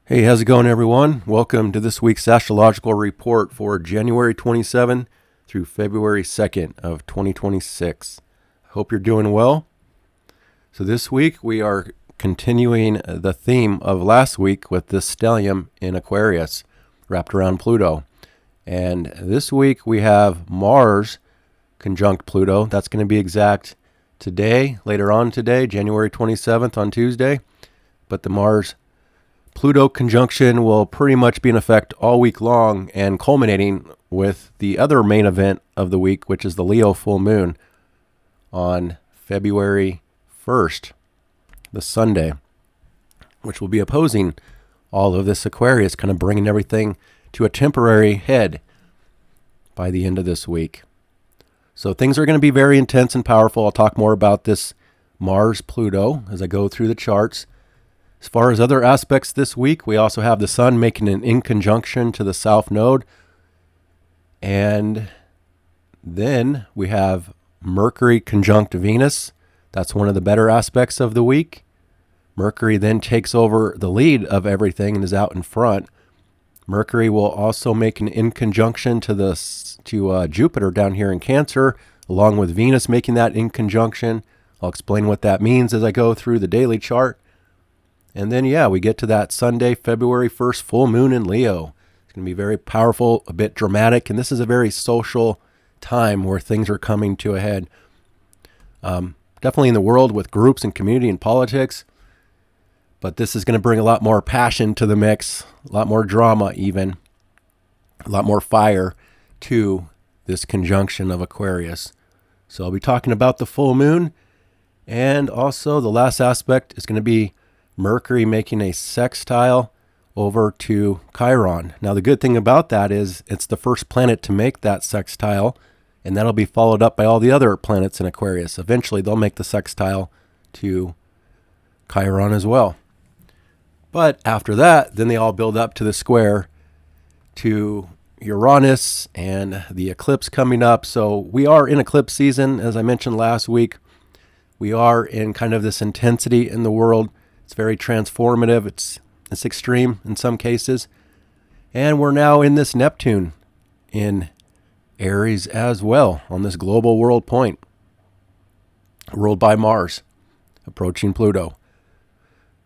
Hey, how's it going, everyone? Welcome to this week's astrological report for January 27 through February 2nd of 2026. Hope you're doing well. So this week we are continuing the theme of last week with this stellium in Aquarius wrapped around Pluto. And this week we have Mars conjunct Pluto. That's going to be exact today, later on today, January 27th on Tuesday. But the Mars Pluto conjunction will pretty much be in effect all week long and culminating with the other main event of the week, which is the Leo full moon on February 1st, the Sunday, which will be opposing all of this Aquarius, kind of bringing everything to a temporary head by the end of this week. So things are going to be very intense and powerful. I'll talk more about this Mars-Pluto as I go through the charts. As far as other aspects this week, we also have the Sun making an inconjunction to the South Node. And then we have Mercury conjunct Venus. That's one of the better aspects of the week. Mercury then takes over the lead of everything and is out in front. Mercury will also make an inconjunction to Jupiter down here in Cancer, along with Venus making that inconjunction. I'll explain what that means as I go through the daily chart. And then, we get to that Sunday, February 1st, full moon in Leo. It's going to be very powerful, a bit dramatic, and this is a very social time where things are coming to a head. Definitely in the world with groups and community and politics, but this is going to bring a lot more passion to the mix, a lot more drama even, a lot more fire to this conjunction of Aquarius. So I'll be talking about the full moon, and also the last aspect is going to be Mercury making a sextile over to Chiron. Now, the good thing about that is it's the first planet to make that sextile, and that'll be followed up by all the other planets in Aquarius. Eventually, they'll make the sextile to Chiron as well. But after that, then they all build up to the square to Uranus and the eclipse coming up. So we are in eclipse season, as I mentioned last week. We are in kind of this intensity in the world. It's very transformative. It's extreme in some cases. And we're now in this Neptune in Aries as well on this global world point, ruled by Mars, approaching Pluto.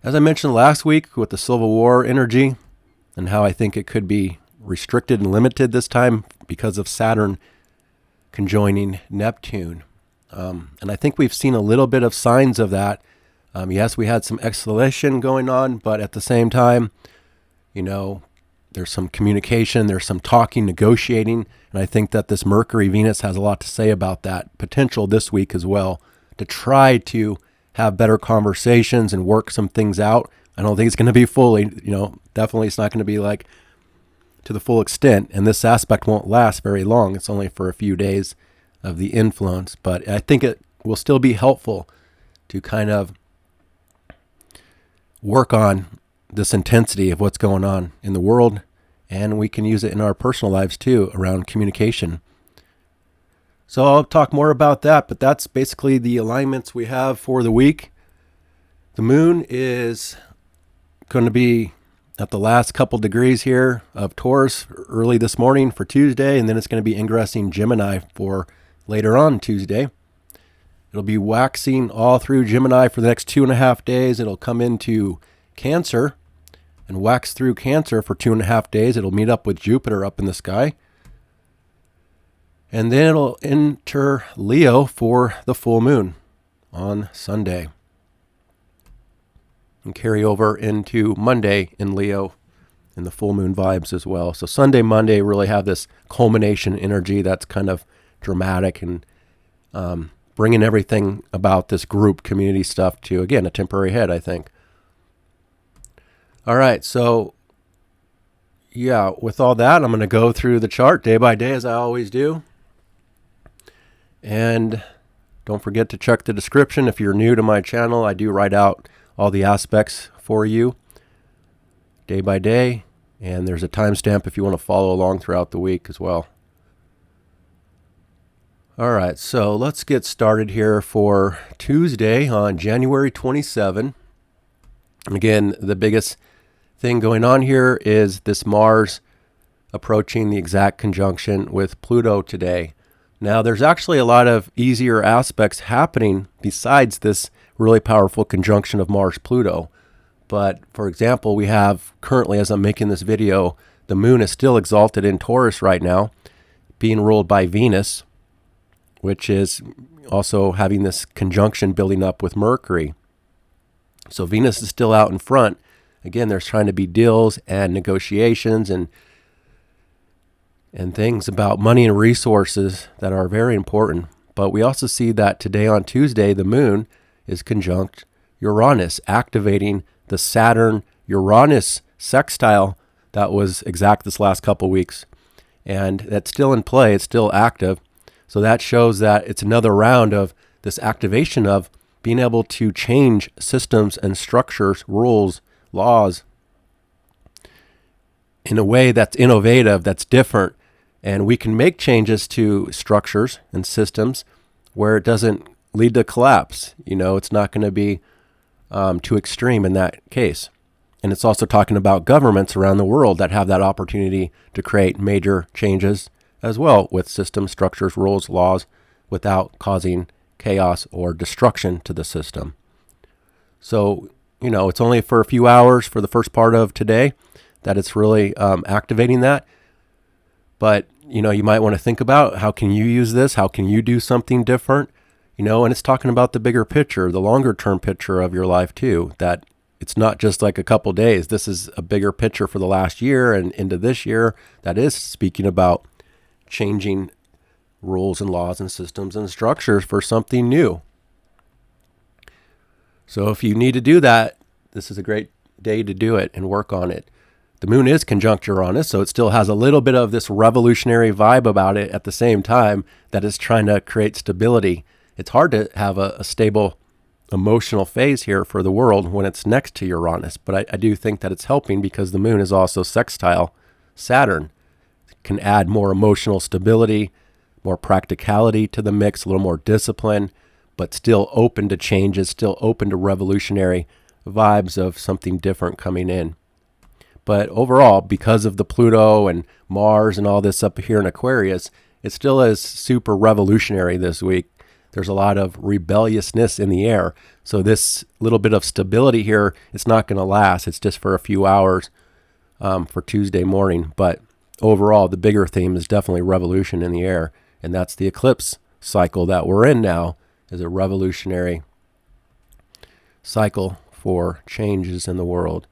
As I mentioned last week with the Civil War energy and how I think it could be restricted and limited this time because of Saturn conjoining Neptune. And I think we've seen a little bit of signs of that. Yes, we had some escalation going on, but at the same time, there's some communication, there's some talking, negotiating, and I think that this Mercury-Venus has a lot to say about that potential this week as well, to try to have better conversations and work some things out. I don't think it's going to be fully, definitely it's not going to be like to the full extent, and this aspect won't last very long. It's only for a few days of the influence, but I think it will still be helpful to kind of work on this intensity of what's going on in the world, and we can use it in our personal lives too around communication. So I'll talk more about that, but that's basically the alignments we have for the week. The moon is going to be at the last couple degrees here of Taurus early this morning for Tuesday, and then it's going to be ingressing Gemini for later on Tuesday. It'll be waxing all through Gemini for the next 2.5 days. It'll come into Cancer and wax through Cancer for 2.5 days. It'll meet up with Jupiter up in the sky. And then it'll enter Leo for the full moon on Sunday. And carry over into Monday in Leo in the full moon vibes as well. So Sunday, Monday really have this culmination energy that's kind of dramatic and bringing everything about this group community stuff to, again, a temporary head, I think. All right, so, with all that, I'm going to go through the chart day by day as I always do. And don't forget to check the description. If you're new to my channel, I do write out all the aspects for you day by day. And there's a timestamp if you want to follow along throughout the week as well. All right, so let's get started here for Tuesday on January 27. Again, the biggest thing going on here is this Mars approaching the exact conjunction with Pluto today. Now, there's actually a lot of easier aspects happening besides this really powerful conjunction of Mars-Pluto. But, for example, we have currently, as I'm making this video, the moon is still exalted in Taurus right now, being ruled by Venus, which is also having this conjunction building up with Mercury. So Venus is still out in front. Again, there's trying to be deals and negotiations and things about money and resources that are very important. But we also see that today on Tuesday, the moon is conjunct Uranus, activating the Saturn-Uranus sextile that was exact this last couple weeks. And that's still in play. It's still active. So that shows that it's another round of this activation of being able to change systems and structures, rules, laws in a way that's innovative, that's different. And we can make changes to structures and systems where it doesn't lead to collapse. It's not going to be too extreme in that case. And it's also talking about governments around the world that have that opportunity to create major changes as well with systems, structures, rules, laws, without causing chaos or destruction to the system. So, it's only for a few hours for the first part of today that it's really activating that. But, you might want to think about how can you use this? How can you do something different? And it's talking about the bigger picture, the longer term picture of your life too, that it's not just like a couple days. This is a bigger picture for the last year and into this year that is speaking about changing rules and laws and systems and structures for something new. So if you need to do that, this is a great day to do it and work on it. The moon is conjunct Uranus, so it still has a little bit of this revolutionary vibe about it at the same time that is trying to create stability. It's hard to have a stable emotional phase here for the world when it's next to Uranus, but I do think that it's helping because the moon is also sextile Saturn. It can add more emotional stability, more practicality to the mix, a little more discipline, but still open to changes, still open to revolutionary vibes of something different coming in. But overall, because of the Pluto and Mars and all this up here in Aquarius, it still is super revolutionary this week. There's a lot of rebelliousness in the air. So this little bit of stability here, it's not going to last. It's just for a few hours for Tuesday morning. But overall, the bigger theme is definitely revolution in the air. And that's the eclipse cycle that we're in now, is a revolutionary cycle for changes in the world.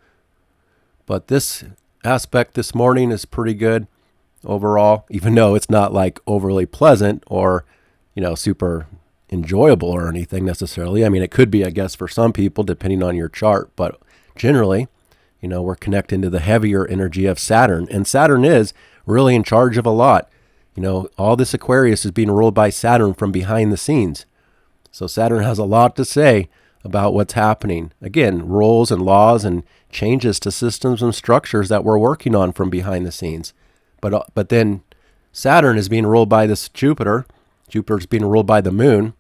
But this aspect this morning is pretty good overall, even though it's not like overly pleasant or, super enjoyable or anything necessarily. I mean, it could be, I guess, for some people, depending on your chart. But generally, we're connecting to the heavier energy of Saturn. And Saturn is really in charge of a lot. All this Aquarius is being ruled by Saturn from behind the scenes. So Saturn has a lot to say about what's happening. Again, rules and laws and changes to systems and structures that we're working on from behind the scenes. But then Saturn is being ruled by this Jupiter. Jupiter's being ruled by the moon.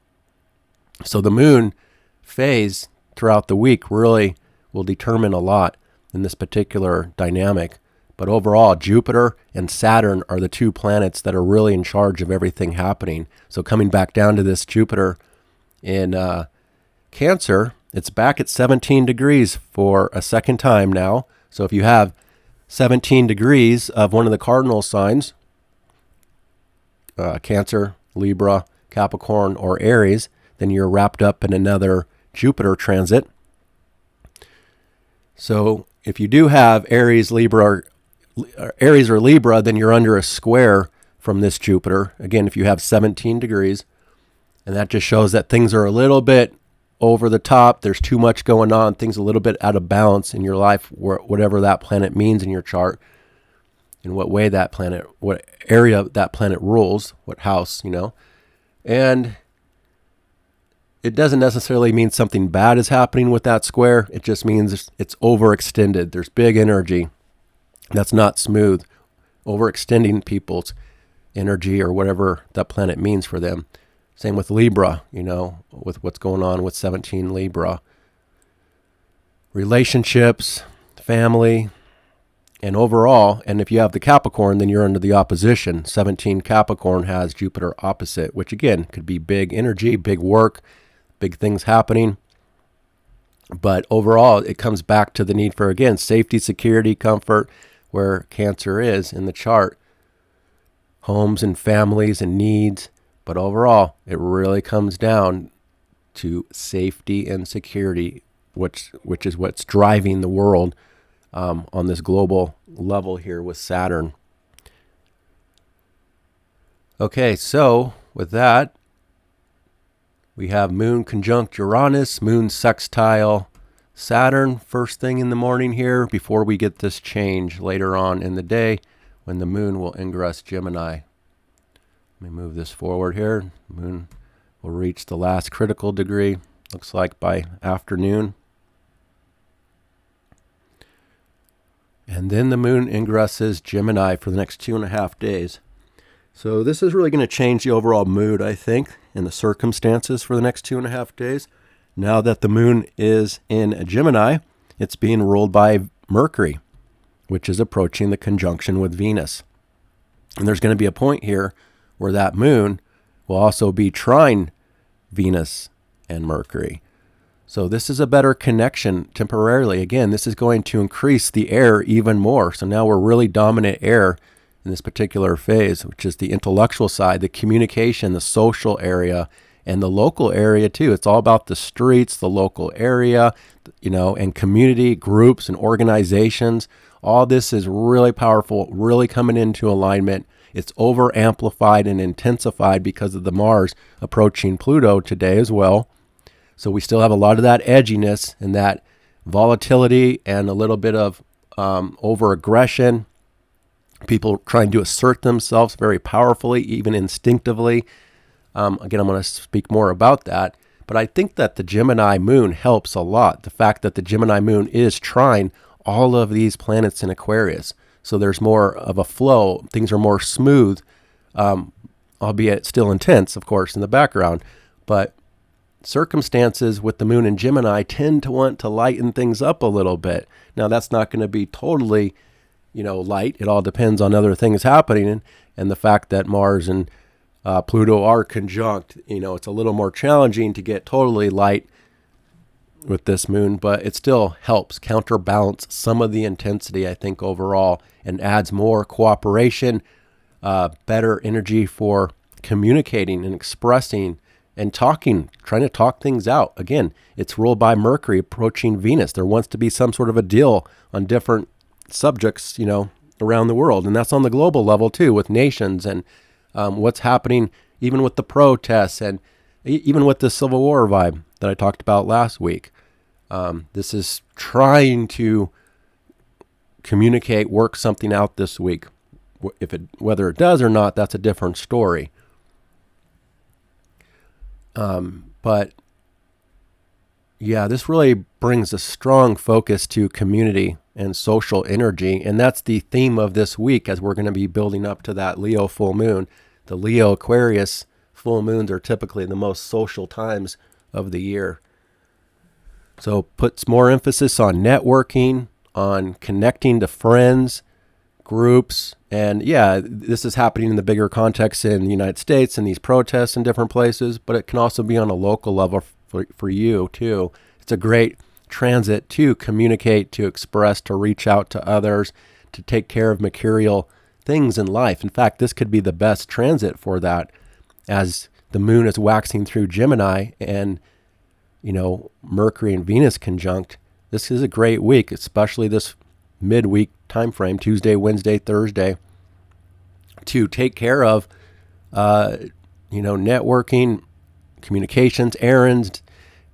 So the moon phase throughout the week really will determine a lot in this particular dynamic. But overall, Jupiter and Saturn are the two planets that are really in charge of everything happening. So coming back down to this Jupiter in Cancer, it's back at 17 degrees for a second time now. So if you have 17 degrees of one of the cardinal signs, Cancer, Libra, Capricorn, or Aries, then you're wrapped up in another Jupiter transit. So if you do have Aries, Libra, Aries or Libra, then you're under a square from this Jupiter. Again, if you have 17 degrees, and that just shows that things are a little bit over the top. There's too much going on. Things a little bit out of balance in your life, whatever that planet means in your chart, in what way that planet, what area that planet rules, what house, And it doesn't necessarily mean something bad is happening with that square. It just means it's overextended. There's big energy that's not smooth, overextending people's energy or whatever that planet means for them. Same with Libra, with what's going on with 17 Libra. Relationships, family, And overall, and if you have the Capricorn, then you're under the opposition. 17 Capricorn has Jupiter opposite, which again could be big energy, big work, big things happening. But overall, it comes back to the need for, again, safety, security, comfort, where Cancer is in the chart. Homes and families and needs. But overall, it really comes down to safety and security, which is what's driving the world on this global level here with Saturn. Okay, so with that, we have Moon conjunct Uranus, Moon sextile Saturn first thing in the morning here before we get this change later on in the day when the Moon will ingress Gemini. Let me move this forward here. Moon will reach the last critical degree, looks like by afternoon. And then the Moon ingresses Gemini for the next 2.5 days. So this is really going to change the overall mood, I think, and the circumstances for the next 2.5 days. Now that the Moon is in Gemini, it's being ruled by Mercury, which is approaching the conjunction with Venus. And there's going to be a point here where that Moon will also be trine Venus and Mercury. So this is a better connection temporarily. Again, this is going to increase the air even more. So now we're really dominant air in this particular phase, which is the intellectual side, the communication, the social area, and the local area too. It's all about the streets, the local area, and community groups and organizations. All this is really powerful, really coming into alignment. It's over amplified and intensified because of the Mars approaching Pluto today as well. So we still have a lot of that edginess and that volatility and a little bit of over aggression. People trying to assert themselves very powerfully, even instinctively. Again, I'm going to speak more about that. But I think that the Gemini Moon helps a lot. The fact that the Gemini Moon is trine all of these planets in Aquarius. So there's more of a flow. Things are more smooth, albeit still intense, of course, in the background. But circumstances with the Moon in Gemini tend to want to lighten things up a little bit. Now, that's not going to be totally, light. It all depends on other things happening. And the fact that Mars and Pluto are conjunct, it's a little more challenging to get totally light with this Moon, but it still helps counterbalance some of the intensity, I think, overall, and adds more cooperation, better energy for communicating and expressing and talking, trying to talk things out. Again, it's ruled by Mercury approaching Venus. There wants to be some sort of a deal on different subjects, around the world. And that's on the global level too, with nations and what's happening, even with the protests and even with the Civil War vibe that I talked about last week. This is trying to communicate, work something out this week. Whether it does or not, that's a different story. But yeah, this really brings a strong focus to community and social energy. And that's the theme of this week as we're going to be building up to that Leo full moon. The Leo Aquarius full moons are typically the most social times of the year. So puts more emphasis on networking, on connecting to friends, groups. And yeah, this is happening in the bigger context in the United States and these protests in different places, but it can also be on a local level for you too. It's a great transit to communicate, to express, to reach out to others, to take care of mercurial things in life. In fact, this could be the best transit for that as the Moon is waxing through Gemini and, Mercury and Venus conjunct. This is a great week, especially this midweek time frame, Tuesday, Wednesday, Thursday, to take care of, networking, communications, errands,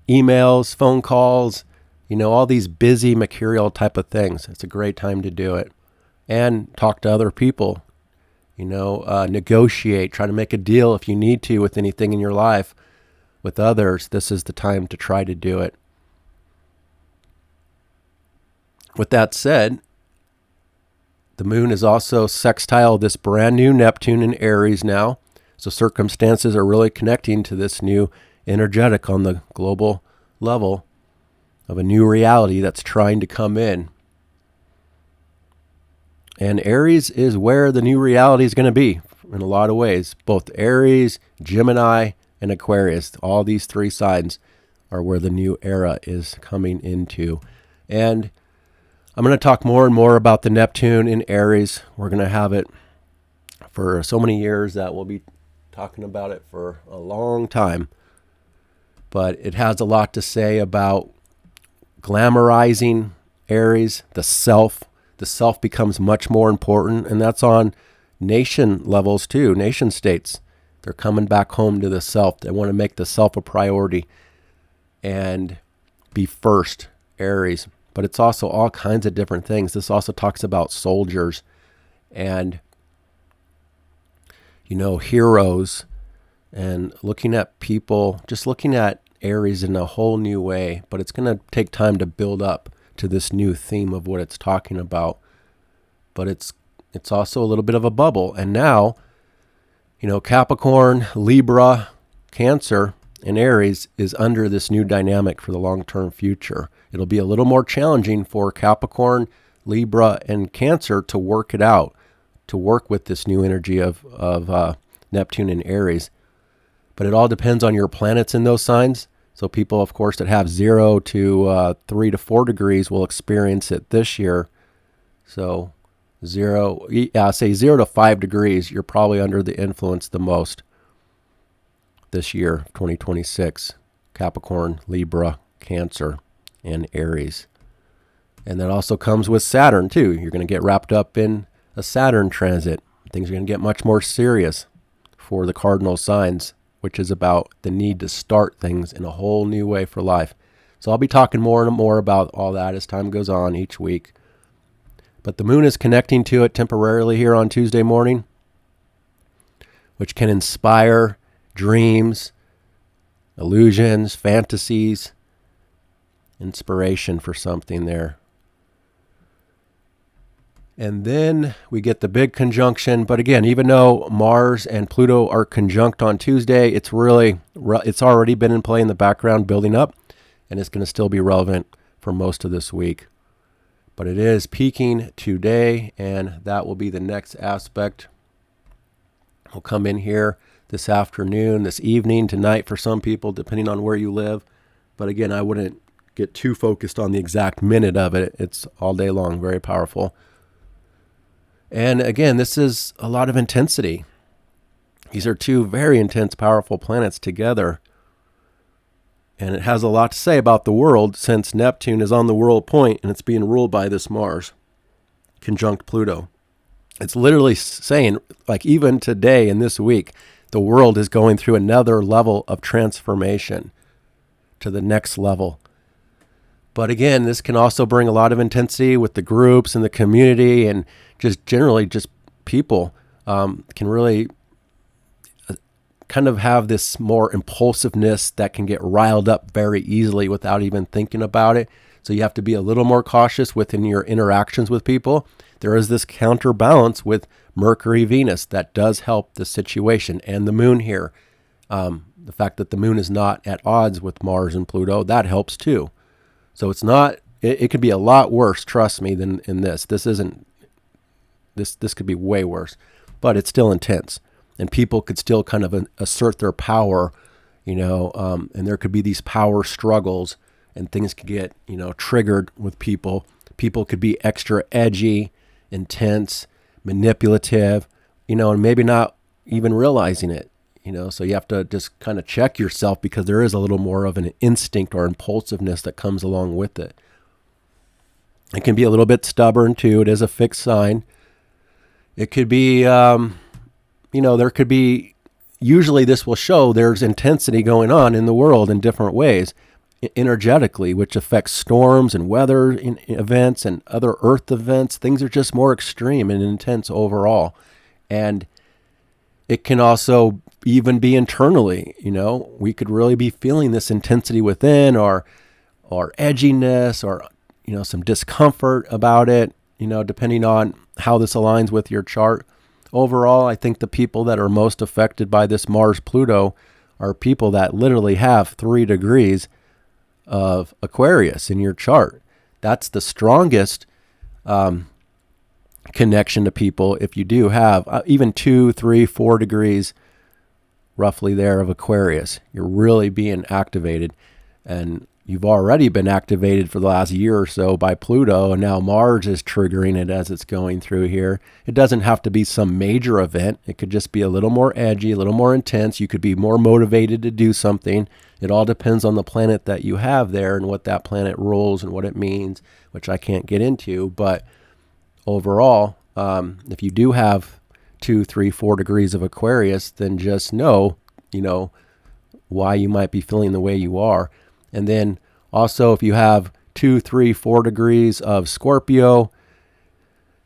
emails, phone calls, all these busy mercurial type of things. It's a great time to do it. And talk to other people, negotiate, try to make a deal if you need to with anything in your life with others. This is the time to try to do it. With that said, the Moon is also sextile this brand new Neptune in Aries now. So circumstances are really connecting to this new energetic on the global level of a new reality that's trying to come in. And Aries is where the new reality is going to be in a lot of ways. Both Aries, Gemini, and Aquarius, all these three signs are where the new era is coming into. And I'm going to talk more and more about the Neptune in Aries. We're going to have it for so many years that we'll be talking about it for a long time. But it has a lot to say about glamorizing Aries, the self. The self becomes much more important, and that's on nation levels too, nation states. They're coming back home to the self. They want to make the self a priority and be first, Aries. But it's also all kinds of different things. This also talks about soldiers and, heroes, and looking at people, just looking at Aries in a whole new way. But it's going to take time to build up to this new theme of what it's talking about. But it's also a little bit of a bubble. And now, Capricorn, Libra, Cancer, and Aries is under this new dynamic for the long-term future. It'll be a little more challenging for Capricorn, Libra, and Cancer to work it out, to work with this new energy of Neptune and Aries. But it all depends on your planets in those signs. So people, of course, that have 0 to 3 to 4 degrees will experience it this year. So 0 to 5 degrees, you're probably under the influence the most this year, 2026. Capricorn, Libra, Cancer, and Aries. And that also comes with Saturn, too. You're going to get wrapped up in a Saturn transit. Things are going to get much more serious for the cardinal signs, which is about the need to start things in a whole new way for life. So I'll be talking more and more about all that as time goes on each week. But the moon is connecting to it temporarily here on Tuesday morning, which can inspire dreams, illusions, fantasies, inspiration for something there. And then we get the big conjunction. But again, even though Mars and Pluto are conjunct on Tuesday, it's already been in play in the background building up, and it's going to still be relevant for most of this week. But it is peaking today, and that will be the next aspect. We'll come in here this afternoon, this evening, tonight for some people, depending on where you live. But again, I wouldn't get too focused on the exact minute of it. It's all day long, very powerful. And again, this is a lot of intensity. These are two very intense, powerful planets together. And it has a lot to say about the world, since Neptune is on the world point and it's being ruled by this Mars, conjunct Pluto. It's literally saying, like, even today in this week, the world is going through another level of transformation to the next level. But again, this can also bring a lot of intensity with the groups and the community, and just generally just people can really kind of have this more impulsiveness that can get riled up very easily without even thinking about it. So you have to be a little more cautious within your interactions with people. There is this counterbalance with Mercury, Venus that does help the situation, and the moon here. The fact that the moon is not at odds with Mars and Pluto, that helps too. So it's not, it could be a lot worse, trust me, than in this. This could be way worse, but it's still intense. And people could still kind of assert their power, and there could be these power struggles, and things could get, triggered with people. People could be extra edgy, intense, manipulative, and maybe not even realizing it, so you have to just kind of check yourself, because there is a little more of an instinct or impulsiveness that comes along with it. It can be a little bit stubborn too. It is a fixed sign. It could be, there could be, usually this will show there's intensity going on in the world in different ways, energetically, which affects storms and weather events and other earth events. Things are just more extreme and intense overall. And it can also even be internally, we could really be feeling this intensity within, or edginess, or, some discomfort about it, depending on how this aligns with your chart. Overall, I think the people that are most affected by this Mars-Pluto are people that literally have 3 degrees of Aquarius in your chart. That's the strongest connection to people. If you do have even 2, 3, 4 degrees roughly there of Aquarius, you're really being activated. And you've already been activated for the last year or so by Pluto, and now Mars is triggering it as it's going through here. It doesn't have to be some major event. It could just be a little more edgy, a little more intense. You could be more motivated to do something. It all depends on the planet that you have there and what that planet rules and what it means, which I can't get into. But overall, if you do have 2, 3, 4 degrees of Aquarius, then just know, why you might be feeling the way you are. And then also if you have 2, 3, 4 degrees of Scorpio,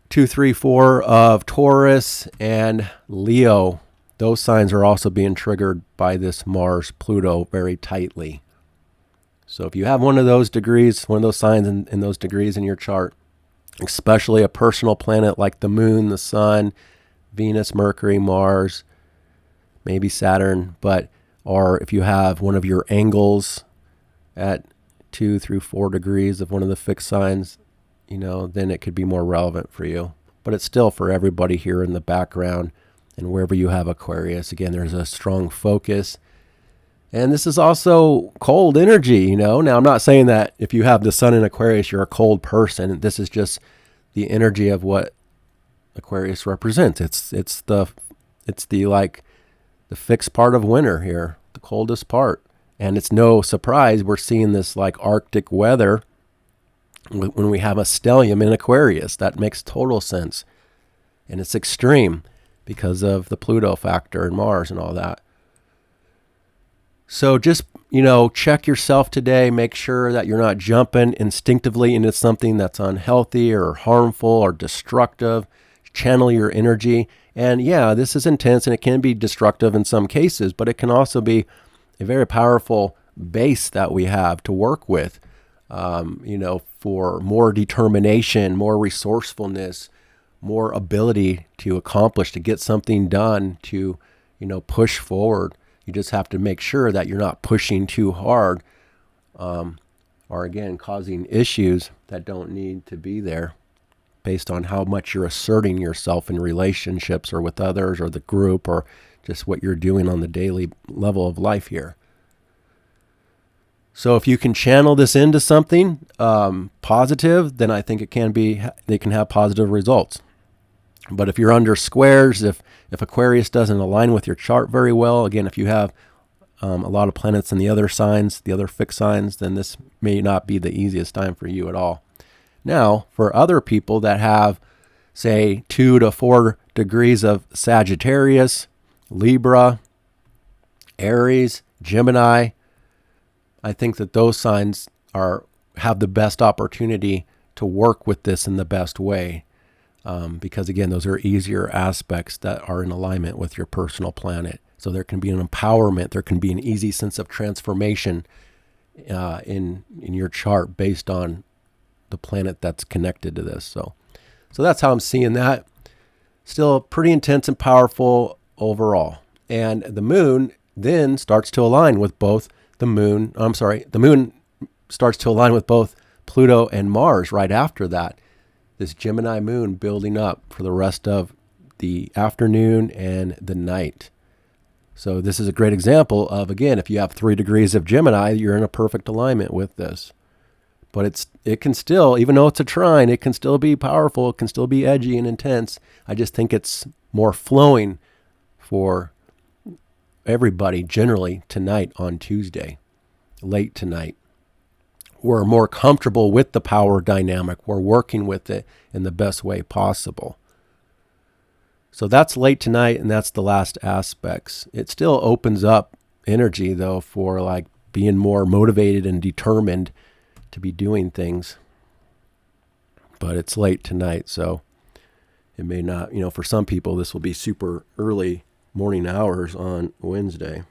2, 3, 4 of Taurus and Leo, those signs are also being triggered by this Mars-Pluto very tightly. So if you have one of those degrees, one of those signs in those degrees in your chart, especially a personal planet like the moon, the sun, Venus, Mercury, Mars, maybe Saturn, or if you have one of your angles at 2 through 4 degrees of one of the fixed signs, then it could be more relevant for you. But it's still for everybody here in the background and wherever you have Aquarius. Again, there's a strong focus. And this is also cold energy, Now, I'm not saying that if you have the sun in Aquarius, you're a cold person. This is just the energy of what Aquarius represents. It's the fixed part of winter here, the coldest part. And it's no surprise we're seeing this like Arctic weather when we have a stellium in Aquarius. That makes total sense. And it's extreme because of the Pluto factor and Mars and all that. So just, check yourself today. Make sure that you're not jumping instinctively into something that's unhealthy or harmful or destructive. Channel your energy. And yeah, this is intense and it can be destructive in some cases, but it can also be a very powerful base that we have to work with, for more determination, more resourcefulness, more ability to accomplish, to get something done, to, push forward. You just have to make sure that you're not pushing too hard, or again, causing issues that don't need to be there based on how much you're asserting yourself in relationships or with others or the group or just what you're doing on the daily level of life here. So if you can channel this into something positive, then I think they can have positive results. But if you're under squares, if Aquarius doesn't align with your chart very well, again, if you have a lot of planets in the other signs, the other fixed signs, then this may not be the easiest time for you at all. Now, for other people that have, say, 2 to 4 degrees of Sagittarius, Libra, Aries, Gemini, I think that those signs have the best opportunity to work with this in the best way. Because again, those are easier aspects that are in alignment with your personal planet. So there can be an empowerment, there can be an easy sense of transformation in your chart based on the planet that's connected to this. So that's how I'm seeing that. Still pretty intense and powerful overall. And the moon then starts to align with both the moon starts to align with both Pluto and Mars right after that. This Gemini moon building up for the rest of the afternoon and the night. So this is a great example of, again, if you have 3 degrees of Gemini, you're in a perfect alignment with this. But it can still, even though it's a trine, it can still be powerful. It can still be edgy and intense. I just think it's more flowing for everybody generally tonight on Tuesday, late tonight. We're more comfortable with the power dynamic. We're working with it in the best way possible. So that's late tonight, and that's the last aspects. It still opens up energy, though, for like being more motivated and determined to be doing things. But it's late tonight, so it may not, for some people, this will be super early morning hours on Wednesday.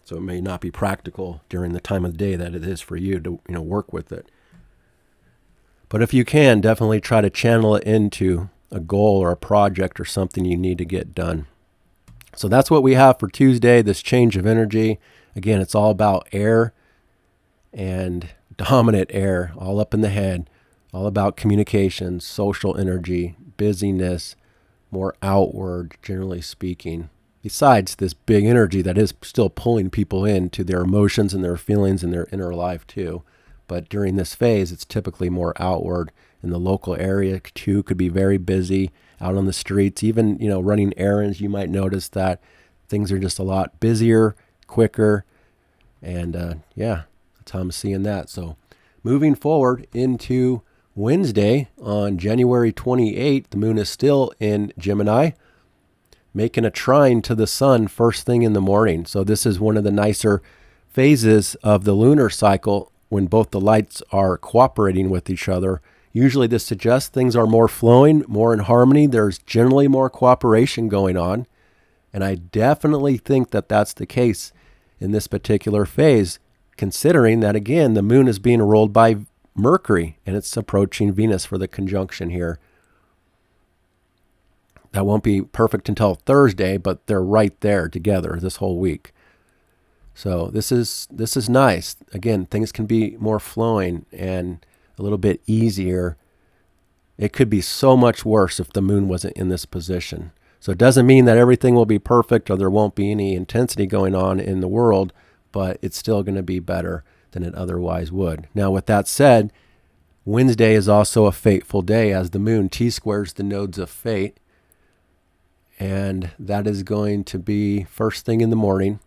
So it may not be practical during the time of the day that it is for you to, work with it. But if you can, definitely try to channel it into a goal or a project or something you need to get done. So that's what we have for Tuesday, this change of energy. Again, it's all about air and dominant air, all up in the head, all about communication, social energy, busyness, more outward, generally speaking. Besides this big energy that is still pulling people into their emotions and their feelings and their inner life too. But during this phase, it's typically more outward. In the local area too, could be very busy out on the streets. Even, running errands, you might notice that things are just a lot busier, quicker. And that's how I'm seeing that. So moving forward into Wednesday on January 28th, the moon is still in Gemini, making a trine to the sun first thing in the morning. So this is one of the nicer phases of the lunar cycle when both the lights are cooperating with each other. Usually this suggests things are more flowing, more in harmony. There's generally more cooperation going on. And I definitely think that that's the case in this particular phase, considering that, again, the moon is being ruled by Mercury and it's approaching Venus for the conjunction here. That won't be perfect until Thursday, but they're right there together this whole week. So this is nice. Again, things can be more flowing and a little bit easier. It could be so much worse if the moon wasn't in this position. So it doesn't mean that everything will be perfect or there won't be any intensity going on in the world, but it's still going to be better than it otherwise would. Now, with that said, Wednesday is also a fateful day as the moon T-squares the nodes of fate. And that is going to be first thing in the morning,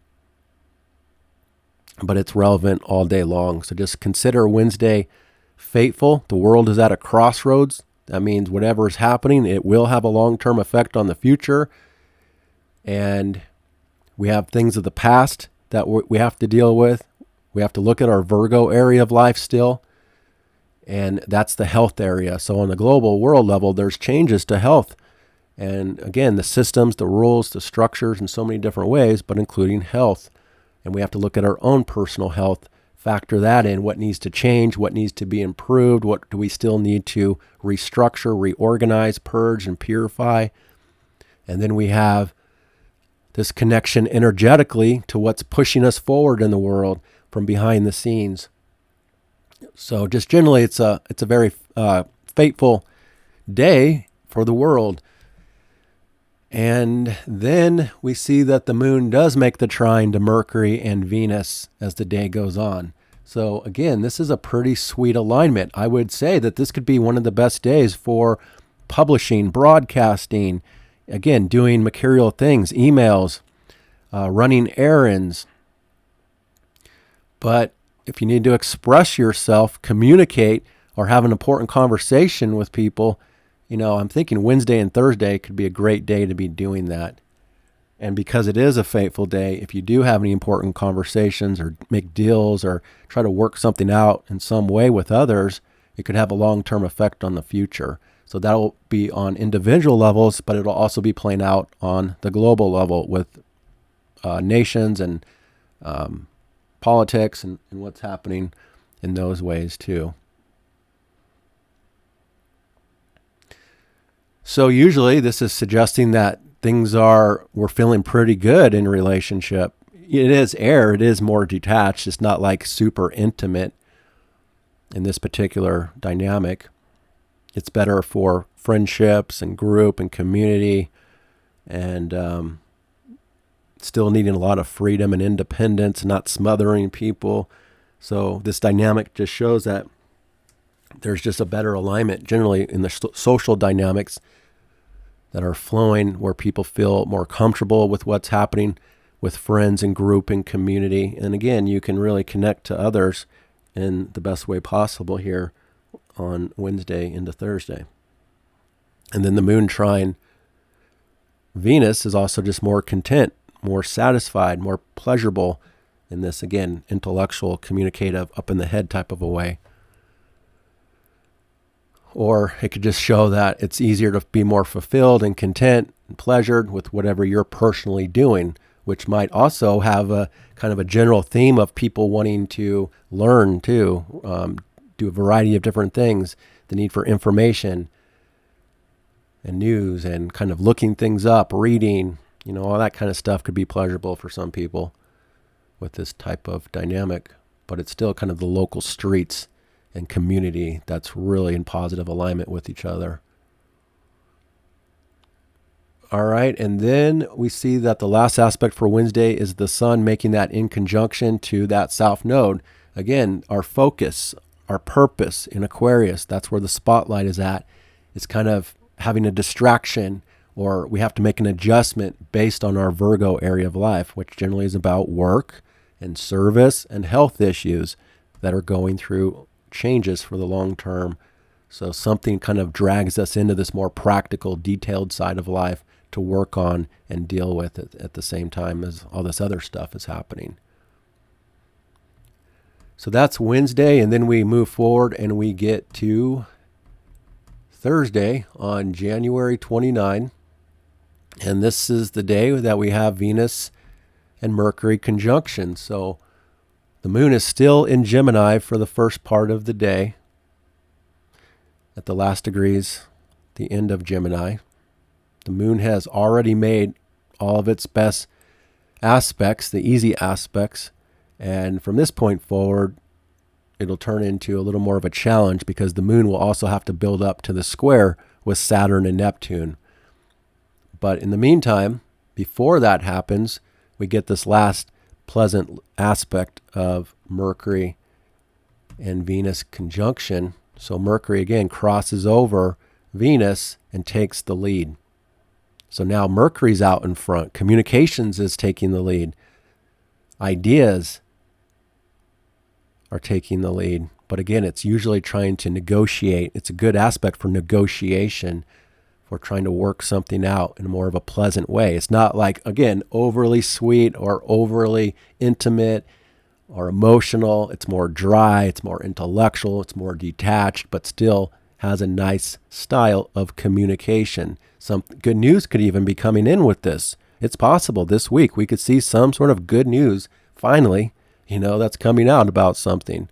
but it's relevant all day long. So just consider Wednesday fateful. The world is at a crossroads. That means whatever is happening, it will have a long-term effect on the future. And we have things of the past that we have to deal with. We have to look at our Virgo area of life still. And that's the health area. So on the global world level, there's changes to health. And again, the systems, the rules, the structures in so many different ways, but including health. And we have to look at our own personal health, factor that in, what needs to change, what needs to be improved, what do we still need to restructure, reorganize, purge, and purify. And then we have this connection energetically to what's pushing us forward in the world from behind the scenes. So just generally, it's a very fateful day for the world. And then we see that the moon does make the trine to Mercury and Venus as the day goes on. So again, this is a pretty sweet alignment. I would say that this could be one of the best days for publishing, broadcasting, again, doing material things, emails, running errands. But if you need to express yourself, communicate, or have an important conversation with people, I'm thinking Wednesday and Thursday could be a great day to be doing that. And because it is a fateful day, if you do have any important conversations or make deals or try to work something out in some way with others, it could have a long-term effect on the future. So that'll be on individual levels, but it'll also be playing out on the global level with nations and politics and what's happening in those ways too. So usually this is suggesting that we're feeling pretty good in relationship. It is air, it is more detached. It's not like super intimate in this particular dynamic. It's better for friendships and group and community and still needing a lot of freedom and independence, not smothering people. So this dynamic just shows that there's just a better alignment generally in the social dynamics that are flowing where people feel more comfortable with what's happening with friends and group and community. And again, you can really connect to others in the best way possible here on Wednesday into Thursday. And then the moon trine Venus is also just more content, more satisfied, more pleasurable in this, again, intellectual, communicative, up in the head type of a way. Or it could just show that it's easier to be more fulfilled and content and pleasured with whatever you're personally doing, which might also have a kind of a general theme of people wanting to learn too, do a variety of different things, the need for information and news and kind of looking things up, reading, all that kind of stuff could be pleasurable for some people with this type of dynamic, but it's still kind of the local streets and community that's really in positive alignment with each other. All right, and then we see that the last aspect for Wednesday is the sun making that in conjunction to that south node. Again, our focus, our purpose in Aquarius, that's where the spotlight is at. It's kind of having a distraction, or we have to make an adjustment based on our Virgo area of life, which generally is about work and service and health issues that are going through changes for the long term. So something kind of drags us into this more practical, detailed side of life to work on and deal with it at the same time as all this other stuff is happening. So that's Wednesday, and then we move forward and we get to Thursday on January 29. And this is the day that we have Venus and Mercury conjunction. So the moon is still in Gemini for the first part of the day, at the last degrees, the end of Gemini. The moon has already made all of its best aspects, the easy aspects, and from this point forward, it'll turn into a little more of a challenge because the moon will also have to build up to the square with Saturn and Neptune. But in the meantime, before that happens, we get this last pleasant aspect of Mercury and Venus conjunction. So Mercury again crosses over Venus and takes the lead. So now Mercury's out in front. Communications is taking the lead. Ideas are taking the lead. But again, it's usually trying to negotiate. It's a good aspect for negotiation, for trying to work something out in more of a pleasant way. It's not like, again, overly sweet or overly intimate or emotional. It's more dry, it's more intellectual, it's more detached, but still has a nice style of communication. Some good news could even be coming in with this. It's possible this week we could see some sort of good news finally, that's coming out about something.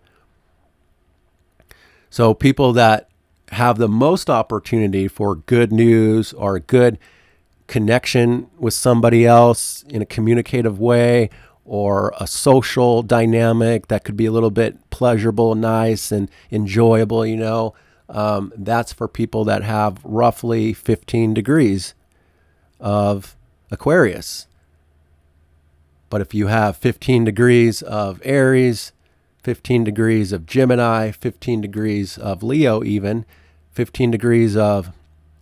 So people that have the most opportunity for good news or a good connection with somebody else in a communicative way, or a social dynamic that could be a little bit pleasurable, nice, and enjoyable, that's for people that have roughly 15 degrees of Aquarius. But if you have 15 degrees of Aries, 15 degrees of Gemini, 15 degrees of Leo even, 15 degrees of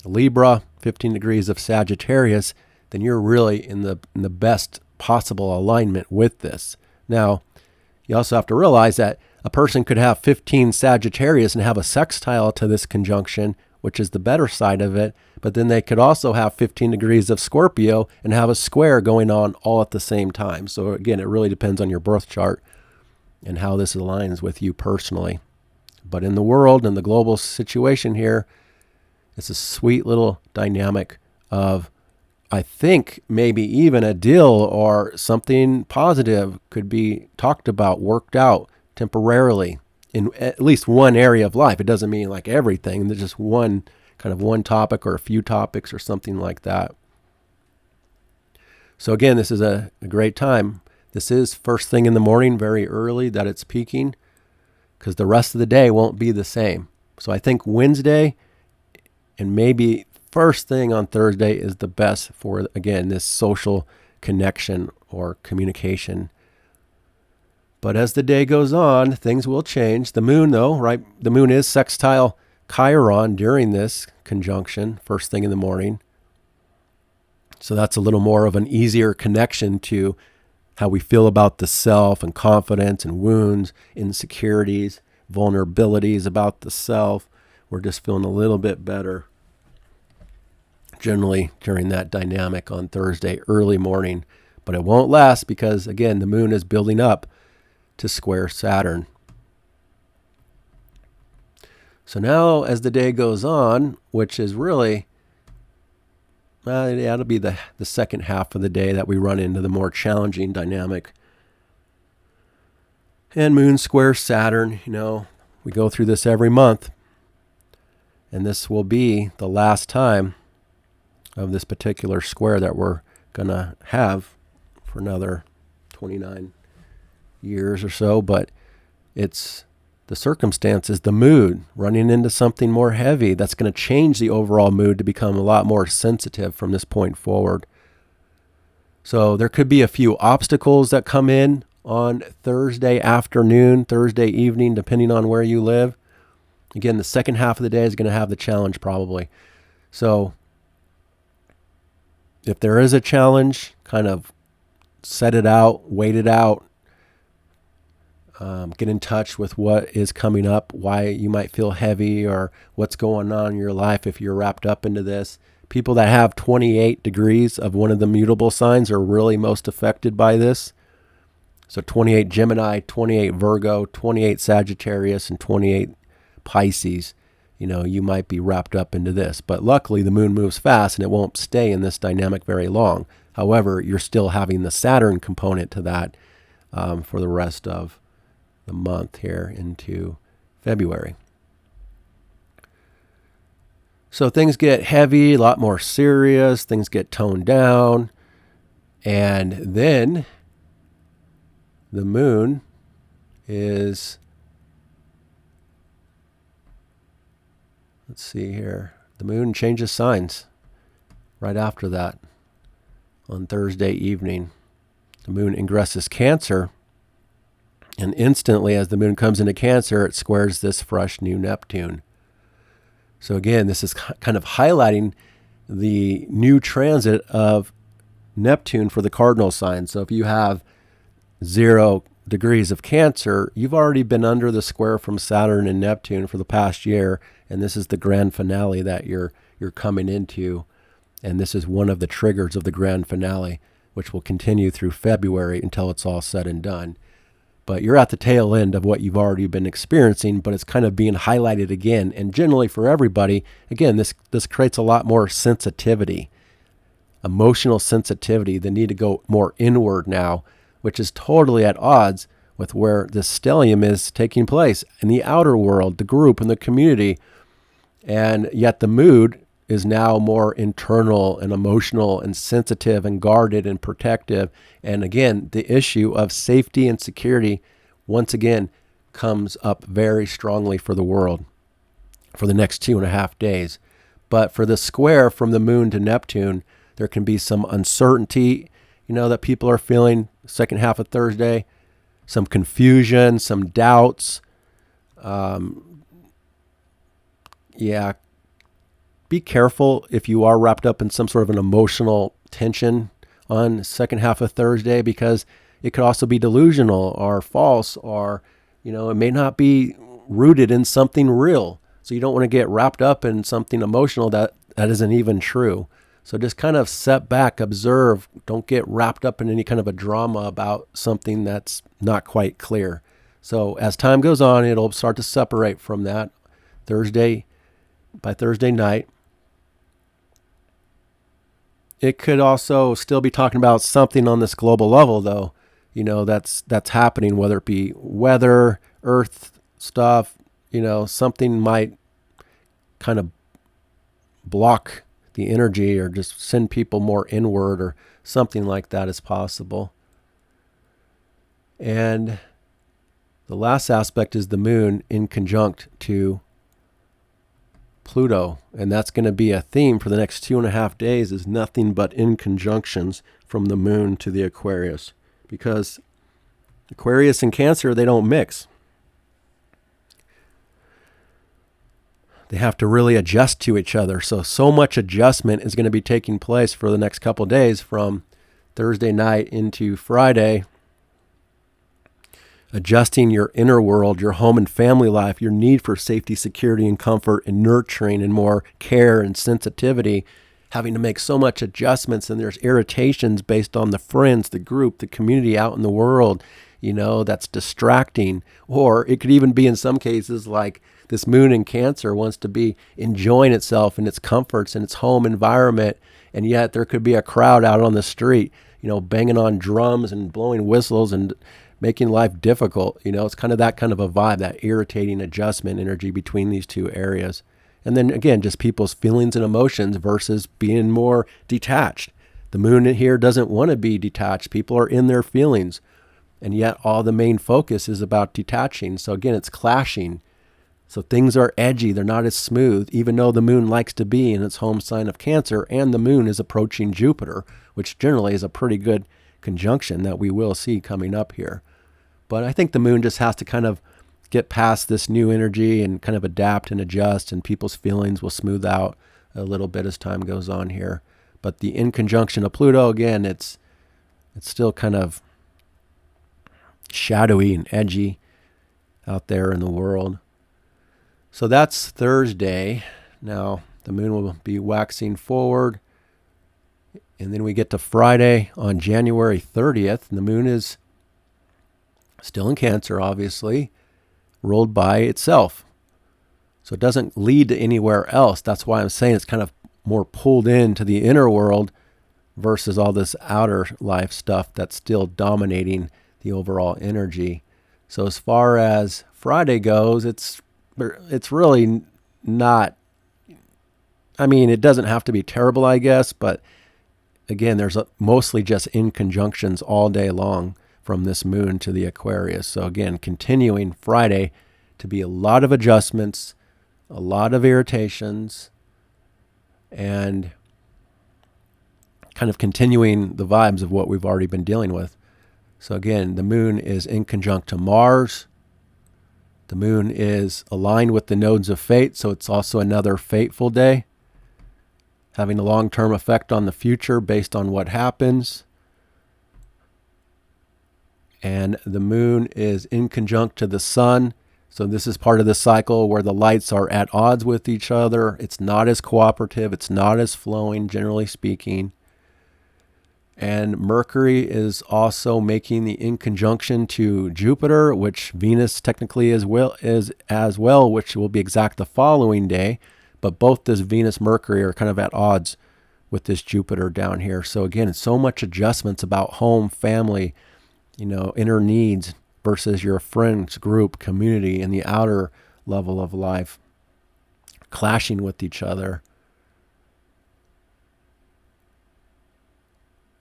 Libra, 15 degrees of Sagittarius, then you're really in the best possible alignment with this. Now, you also have to realize that a person could have 15 Sagittarius and have a sextile to this conjunction, which is the better side of it, but then they could also have 15 degrees of Scorpio and have a square going on all at the same time. So again, it really depends on your birth chart and how this aligns with you personally. But in the world and the global situation here, it's a sweet little dynamic of, I think, maybe even a deal or something positive could be talked about, worked out temporarily in at least one area of life. It doesn't mean like everything. There's just one topic or a few topics or something like that. So again, this is a great time. This is first thing in the morning, very early that it's peaking, because the rest of the day won't be the same. So I think Wednesday and maybe first thing on Thursday is the best for, again, this social connection or communication. But as the day goes on, things will change. The moon, though, right? The moon is sextile Chiron during this conjunction, first thing in the morning. So that's a little more of an easier connection to how we feel about the self and confidence and wounds, insecurities, vulnerabilities about the self. We're just feeling a little bit better generally during that dynamic on Thursday, early morning. But it won't last because, again, the moon is building up to square Saturn. So now as the day goes on, which is really, it'll be the second half of the day that we run into the more challenging dynamic. And moon square Saturn, we go through this every month. And this will be the last time of this particular square that we're going to have for another 29 years or so. But it's the circumstances, the mood, running into something more heavy. That's going to change the overall mood to become a lot more sensitive from this point forward. So there could be a few obstacles that come in on Thursday afternoon, Thursday evening, depending on where you live. Again, the second half of the day is going to have the challenge probably. So if there is a challenge, kind of set it out, wait it out, get in touch with what is coming up, why you might feel heavy, or what's going on in your life if you're wrapped up into this. People that have 28 degrees of one of the mutable signs are really most affected by this. So 28 Gemini, 28 Virgo, 28 Sagittarius, and 28 Pisces. You might be wrapped up into this. But luckily, the moon moves fast and it won't stay in this dynamic very long. However, you're still having the Saturn component to that for the rest of the month here into February. So things get heavy, a lot more serious, things get toned down, and then the moon is, let's see here, the moon changes signs right after that on Thursday evening. The moon ingresses Cancer, and instantly as the moon comes into Cancer, it squares this fresh new Neptune. So again, this is kind of highlighting the new transit of Neptune for the cardinal sign. So if you have 0 degrees of Cancer, you've already been under the square from Saturn and Neptune for the past year, and this is the grand finale that you're coming into, and this is one of the triggers of the grand finale, which will continue through February until it's all said and done. But you're at the tail end of what you've already been experiencing, but it's kind of being highlighted again. And generally for everybody, again, this creates a lot more sensitivity, emotional sensitivity, the need to go more inward now, which is totally at odds with where this stellium is taking place in the outer world, the group and the community. And yet the mood is now more internal and emotional and sensitive and guarded and protective. And again, the issue of safety and security once again comes up very strongly for the world for the next 2.5 days. But for the square from the moon to Neptune, there can be some uncertainty, that people are feeling second half of Thursday, some confusion, some doubts. Be careful if you are wrapped up in some sort of an emotional tension on second half of Thursday, because it could also be delusional or false, or, it may not be rooted in something real. So you don't want to get wrapped up in something emotional that isn't even true. So just kind of set back, observe, don't get wrapped up in any kind of a drama about something that's not quite clear. So as time goes on, it'll start to separate from that by Thursday night. It could also still be talking about something on this global level, though, that's happening, whether it be weather, earth stuff, something might kind of block the energy or just send people more inward, or something like that is possible. And the last aspect is the moon in conjunct to Pluto, and that's going to be a theme for the next 2.5 days, is nothing but in conjunctions from the moon to the Aquarius, because Aquarius and Cancer, they don't mix. They have to really adjust to each other. So much adjustment is going to be taking place for the next couple of days from Thursday night into Friday. Adjusting your inner world, your home and family life, your need for safety, security, and comfort, and nurturing, and more care and sensitivity, having to make so much adjustments, and there's irritations based on the friends, the group, the community out in the world, that's distracting. Or it could even be in some cases like this moon in Cancer wants to be enjoying itself and its comforts and its home environment, and yet there could be a crowd out on the street, banging on drums and blowing whistles and making life difficult. It's kind of that kind of a vibe, that irritating adjustment energy between these two areas. And then again, just people's feelings and emotions versus being more detached. The moon in here doesn't want to be detached. People are in their feelings. And yet all the main focus is about detaching. So again, it's clashing. So things are edgy. They're not as smooth, even though the moon likes to be in its home sign of Cancer, and the moon is approaching Jupiter, which generally is a pretty good conjunction that we will see coming up here. But I think the moon just has to kind of get past this new energy and kind of adapt and adjust, and people's feelings will smooth out a little bit as time goes on here. But the in conjunction of Pluto, again, it's still kind of shadowy and edgy out there in the world. So that's Thursday. Now the moon will be waxing forward. And then we get to Friday on January 30th. And the moon is still in Cancer, obviously, rolled by itself. So it doesn't lead to anywhere else. That's why I'm saying it's kind of more pulled into the inner world versus all this outer life stuff that's still dominating the overall energy. So as far as Friday goes, it's really not, I mean, it doesn't have to be terrible, I guess, but again, there's mostly just in conjunctions all day long from this moon to the Aquarius. So again, continuing Friday to be a lot of adjustments, a lot of irritations, and kind of continuing the vibes of what we've already been dealing with. So again, the moon is in conjunct to Mars. The moon is aligned with the nodes of fate, so it's also another fateful day, having a long-term effect on the future based on what happens. And the moon is in conjunct to the sun. So this is part of the cycle where the lights are at odds with each other. It's not as cooperative. It's not as flowing, generally speaking. And Mercury is also making the in conjunction to Jupiter, which Venus technically is as well, which will be exact the following day. But both this Venus-Mercury are kind of at odds with this Jupiter down here. So again, it's so much adjustments about home, family, inner needs versus your friends, group, community, and the outer level of life clashing with each other.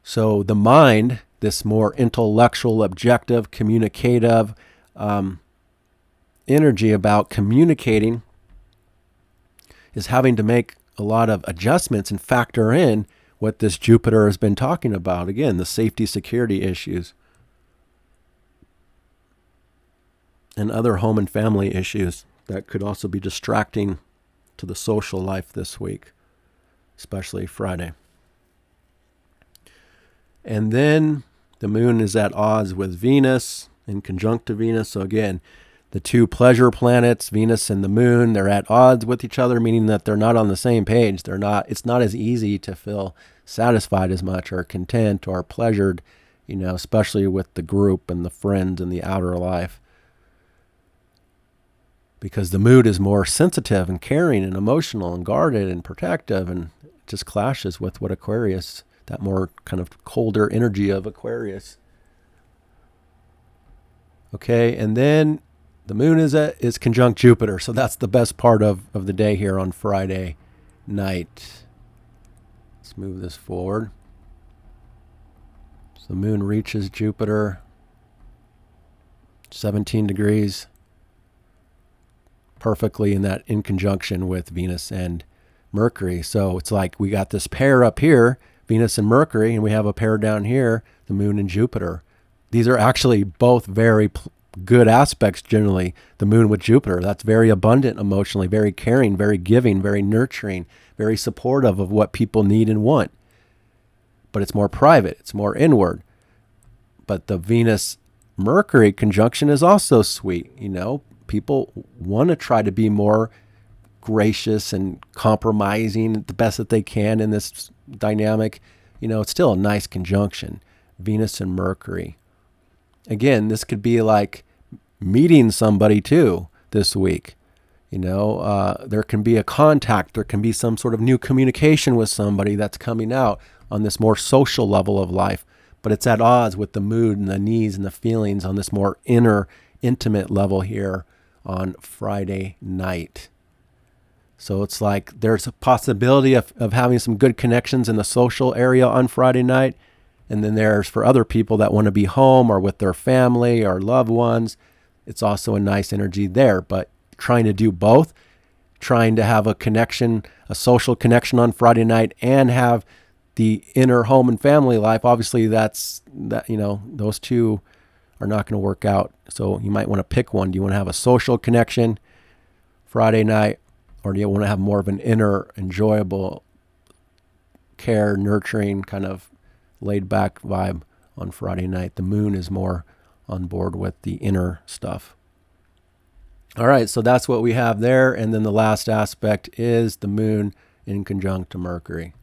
So the mind, this more intellectual, objective, communicative energy about communicating, is having to make a lot of adjustments and factor in what this Jupiter has been talking about. Again, the safety, security issues, and other home and family issues that could also be distracting to the social life this week, especially Friday. And then the moon is at odds with Venus, in conjunct to Venus. So again, the two pleasure planets, Venus and the moon, they're at odds with each other, meaning that they're not on the same page. It's not as easy to feel satisfied as much or content or pleasured, especially with the group and the friends and the outer life. Because the mood is more sensitive and caring and emotional and guarded and protective, and it just clashes with what Aquarius, that more kind of colder energy of Aquarius. Okay, and then the moon is conjunct Jupiter, so that's the best part of the day here on Friday night. Let's move this forward. So the moon reaches Jupiter, 17 degrees, perfectly in conjunction with Venus and Mercury. So it's like we got this pair up here, Venus and Mercury, and we have a pair down here, the moon and Jupiter. These are actually both very good aspects generally. The moon with Jupiter, that's very abundant emotionally, very caring, very giving, very nurturing, very supportive of what people need and want. But it's more private, it's more inward. But the Venus-Mercury conjunction is also sweet, People want to try to be more gracious and compromising the best that they can in this dynamic. It's still a nice conjunction, Venus and Mercury. Again, this could be like meeting somebody too this week. There can be a contact. There can be some sort of new communication with somebody that's coming out on this more social level of life. But it's at odds with the mood and the needs and the feelings on this more inner, intimate level here on Friday night. So it's like there's a possibility of having some good connections in the social area on Friday night. And then there's for other people that want to be home or with their family or loved ones. It's also a nice energy there. But trying to do both, trying to have a connection, a social connection on Friday night, and have the inner home and family life, obviously those two are not going to work out. So you might want to pick one. Do you want to have a social connection Friday night, or do you want to have more of an inner, enjoyable, care, nurturing, kind of laid back vibe on Friday night? The moon is more on board with the inner stuff. All right, so that's what we have there. And then the last aspect is the moon in conjunct to Mercury.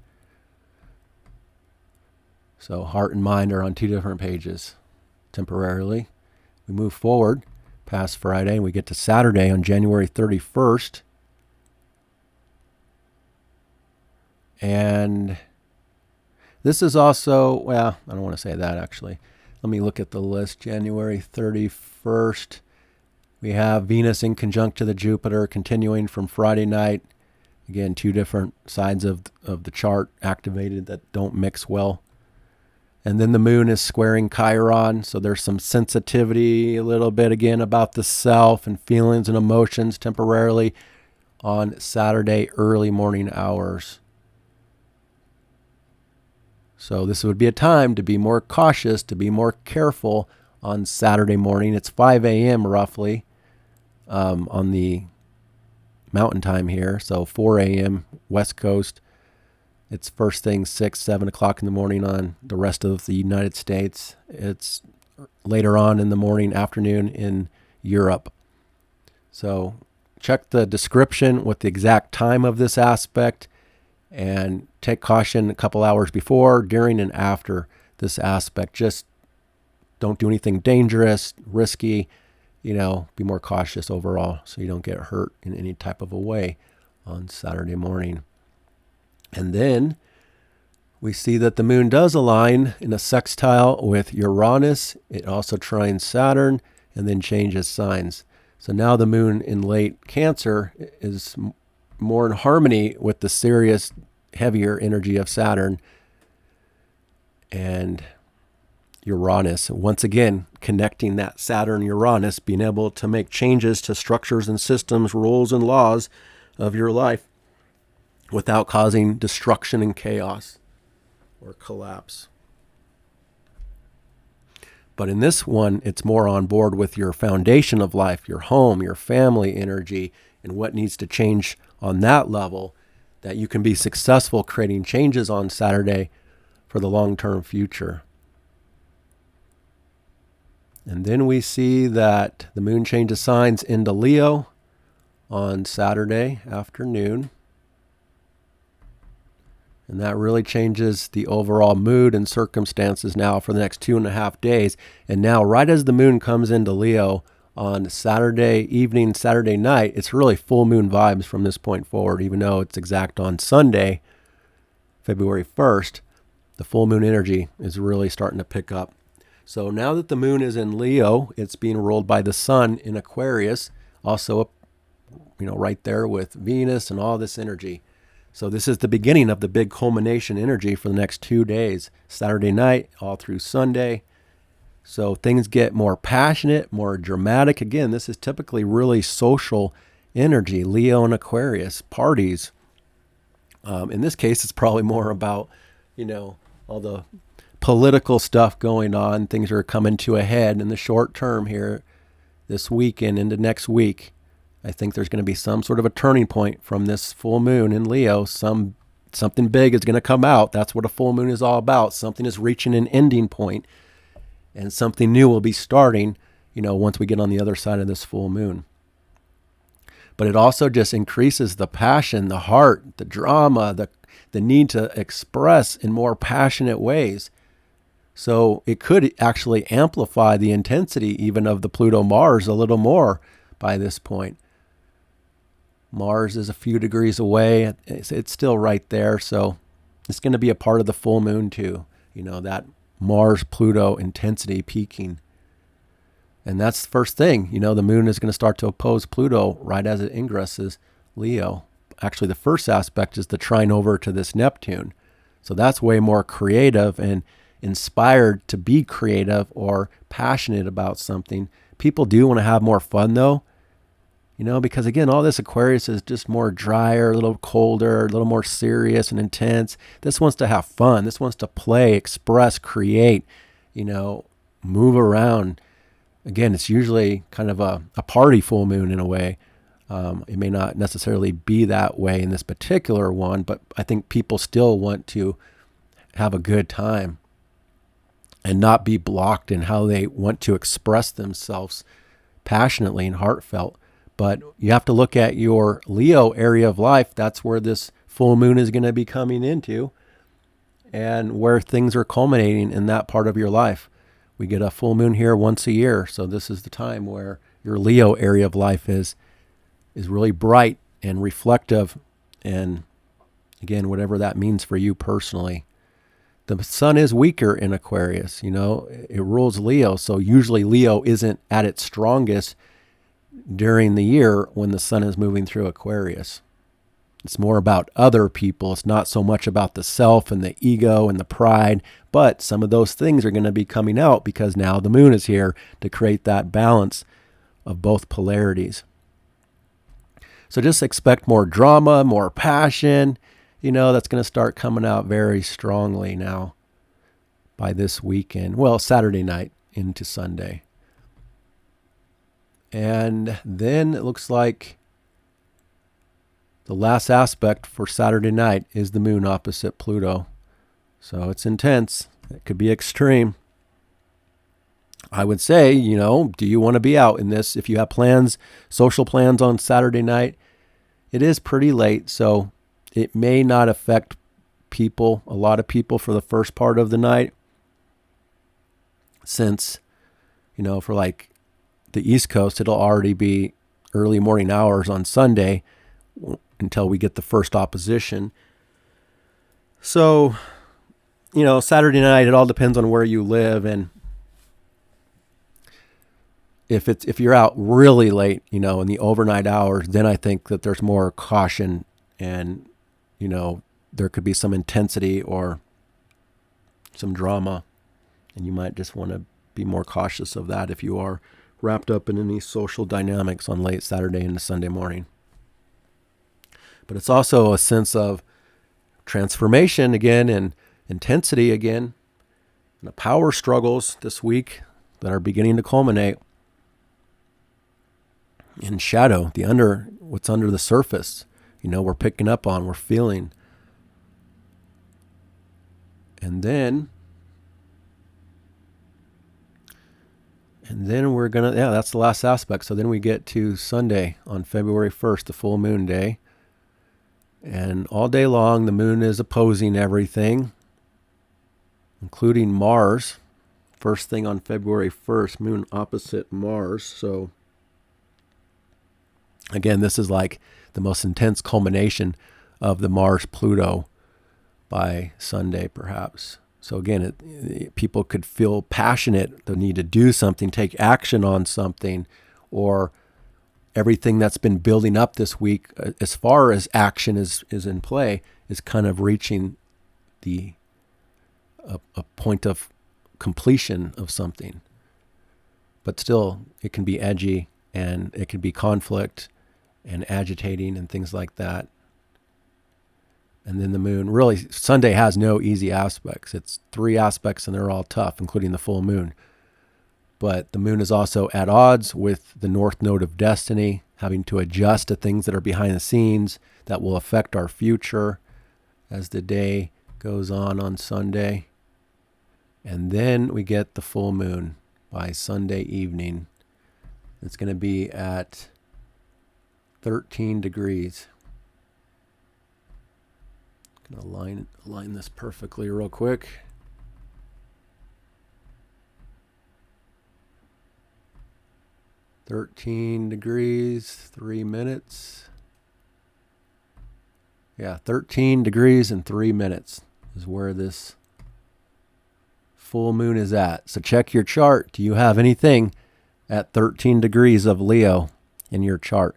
So heart and mind are on two different pages temporarily. We move forward past Friday and we get to Saturday on January 31st. And this is also, well, I don't want to say that actually. Let me look at the list. January 31st. We have Venus in conjunct to the Jupiter continuing from Friday night. Again, two different sides of the chart activated that don't mix well. And then the moon is squaring Chiron, so there's some sensitivity a little bit again about the self and feelings and emotions temporarily on Saturday early morning hours. So this would be a time to be more cautious, to be more careful on Saturday morning. It's 5 a.m. roughly on the mountain time here, so 4 a.m. West Coast. It's first thing 6, 7 o'clock in the morning on the rest of the United States. It's later on in the morning, afternoon in Europe. So check the description with the exact time of this aspect and take caution a couple hours before, during, and after this aspect. Just don't do anything dangerous, risky, be more cautious overall so you don't get hurt in any type of a way on Saturday morning. And then we see that the moon does align in a sextile with Uranus. It also trines Saturn and then changes signs. So now the moon in late Cancer is more in harmony with the serious, heavier energy of Saturn and Uranus. Once again, connecting that Saturn-Uranus, being able to make changes to structures and systems, rules and laws of your life without causing destruction and chaos or collapse. But in this one, it's more on board with your foundation of life, your home, your family energy, and what needs to change on that level, that you can be successful creating changes on Saturday for the long-term future. And then we see that the moon changes signs into Leo on Saturday afternoon. And that really changes the overall mood and circumstances now for the next 2.5 days. And now, right as the moon comes into Leo on Saturday evening, Saturday night, it's really full moon vibes from this point forward, even though it's exact on Sunday, February 1st, the full moon energy is really starting to pick up. So now that the moon is in Leo, it's being ruled by the sun in Aquarius, also, right there with Venus and all this energy. So this is the beginning of the big culmination energy for the next 2 days, Saturday night all through Sunday. So things get more passionate, more dramatic. Again, this is typically really social energy, Leo and Aquarius, parties. In this case, it's probably more about, all the political stuff going on. Things are coming to a head in the short term here this weekend into next week. I think there's going to be some sort of a turning point from this full moon in Leo. Something big is going to come out. That's what a full moon is all about. Something is reaching an ending point, and something new will be starting, once we get on the other side of this full moon. But it also just increases the passion, the heart, the drama, the need to express in more passionate ways. So it could actually amplify the intensity even of the Pluto-Mars a little more by this point. Mars is a few degrees away. It's still right there. So it's going to be a part of the full moon too. That Mars-Pluto intensity peaking. And that's the first thing. The moon is going to start to oppose Pluto right as it ingresses Leo. Actually, the first aspect is the trine over to this Neptune. So that's way more creative and inspired to be creative or passionate about something. People do want to have more fun though, because again, all this Aquarius is just more drier, a little colder, a little more serious and intense. This wants to have fun. This wants to play, express, create, move around. Again, it's usually kind of a party full moon in a way. It may not necessarily be that way in this particular one, but I think people still want to have a good time and not be blocked in how they want to express themselves passionately and heartfelt. But you have to look at your Leo area of life. That's where this full moon is going to be coming into and where things are culminating in that part of your life. We get a full moon here once a year. So this is the time where your Leo area of life is really bright and reflective. And again, whatever that means for you personally. The sun is weaker in Aquarius, it rules Leo. So usually Leo isn't at its strongest during the year when the sun is moving through Aquarius. It's more about other people. It's not so much about the self and the ego and the pride, but some of those things are going to be coming out because now the moon is here to create that balance of both polarities. So just expect more drama, more passion, that's going to start coming out very strongly now by this weekend. Well, Saturday night into Sunday. And then it looks like the last aspect for Saturday night is the moon opposite Pluto. So it's intense. It could be extreme. I would say, do you want to be out in this? If you have plans, social plans on Saturday night, it is pretty late. So it may not affect a lot of people for the first part of the night. Since, for like the East Coast, it'll already be early morning hours on Sunday until we get the first opposition. So, Saturday night, it all depends on where you live. And if you're out really late, in the overnight hours, then I think that there's more caution and, there could be some intensity or some drama. And you might just want to be more cautious of that if you are wrapped up in any social dynamics on late Saturday into Sunday morning. But it's also a sense of transformation again and intensity again. And the power struggles this week that are beginning to culminate in shadow, what's under the surface. We're picking up on, we're feeling. And then we're going to, that's the last aspect. So then we get to Sunday on February 1st, the full moon day. And all day long, the moon is opposing everything, including Mars. First thing on February 1st, moon opposite Mars. So again, this is like the most intense culmination of the Mars-Pluto by Sunday, perhaps. So again, people could feel passionate, the need to do something, take action on something, or everything that's been building up this week, as far as action is in play, is kind of reaching a point of completion of something. But still, it can be edgy, and it can be conflict and agitating and things like that. And then the moon, really, Sunday has no easy aspects. It's 3 aspects and they're all tough, including the full moon. But the moon is also at odds with the North Node of Destiny, having to adjust to things that are behind the scenes that will affect our future as the day goes on Sunday. And then we get the full moon by Sunday evening. It's going to be at 13 degrees. I'm going to align this perfectly real quick. $13 degrees, 3 minutes. Yeah, 13 degrees and 3 minutes is where this full moon is at. So check your chart. Do you have anything at 13 degrees of Leo in your chart?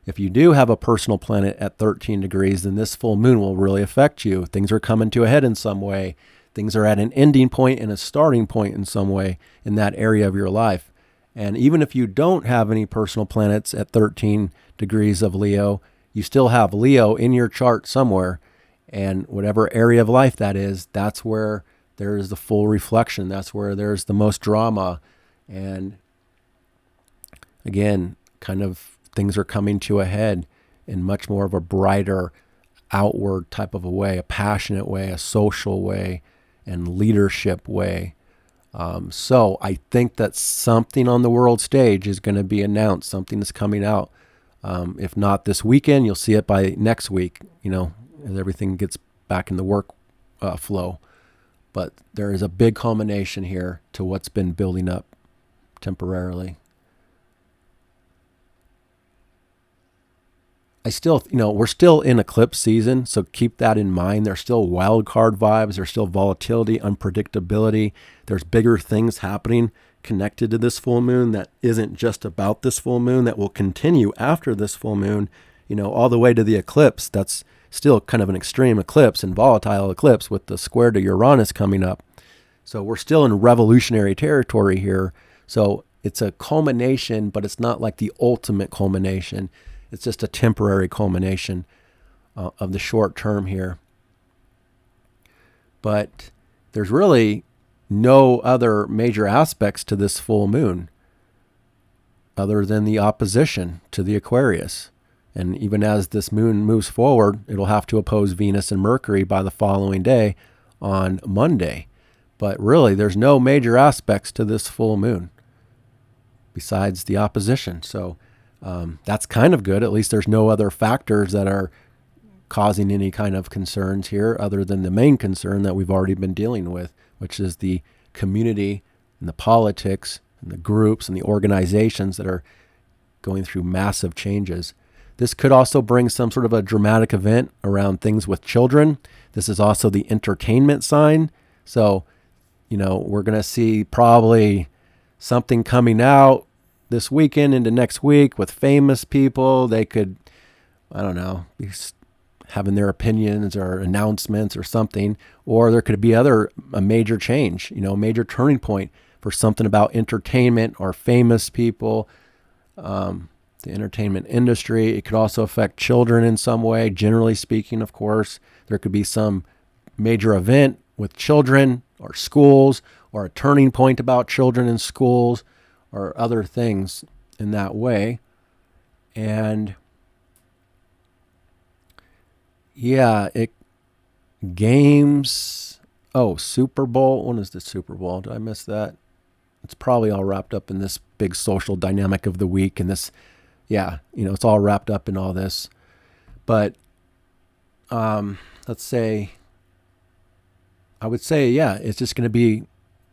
If you do have a personal planet at 13 degrees, then this full moon will really affect you. Things are coming to a head in some way. things are at an ending point and a starting point in some way in that area of your life. And even if you don't have any personal planets at 13 degrees of Leo, you still have Leo in your chart somewhere. And whatever area of life that is, that's where there is the full reflection. That's where there's the most drama. And again, kind of things are coming to a head in much more of a brighter, outward type of a way, a passionate way, a social way, and leadership way. So I think that something on the world stage is going to be announced. Something is coming out. If not this weekend, you'll see it by next week, as everything gets back in the work flow. But there is a big culmination here to what's been building up temporarily. We're still in eclipse season, so keep that in mind. There's still wild card vibes. There's still volatility, unpredictability. There's bigger things happening connected to this full moon that isn't just about this full moon, that will continue after this full moon, all the way to the eclipse. That's still kind of an extreme eclipse and volatile eclipse with the square to Uranus coming up. So we're still in revolutionary territory here. So it's a culmination, but it's not like the ultimate culmination. It's just a temporary culmination of the short term here. But there's really no other major aspects to this full moon other than the opposition to the Aquarius. And even as this moon moves forward, it'll have to oppose Venus and Mercury by the following day on Monday. But really, there's no major aspects to this full moon besides the opposition. So that's kind of good. At least there's no other factors that are causing any kind of concerns here other than the main concern that we've already been dealing with, which is the community and the politics and the groups and the organizations that are going through massive changes. This could also bring some sort of a dramatic event around things with children. This is also the entertainment sign. So, we're going to see probably something coming out this weekend into next week with famous people. They could, be having their opinions or announcements or something, or there could be a major change, a major turning point for something about entertainment or famous people, the entertainment industry. It could also affect children in some way. Generally speaking, of course, there could be some major event with children or schools, or a turning point about children in schools, or other things in that way. And games. Super Bowl. When is the Super Bowl? Did I miss that? It's probably all wrapped up in this big social dynamic of the week and this, it's all wrapped up in all this. But let's say, I would say, it's just going to be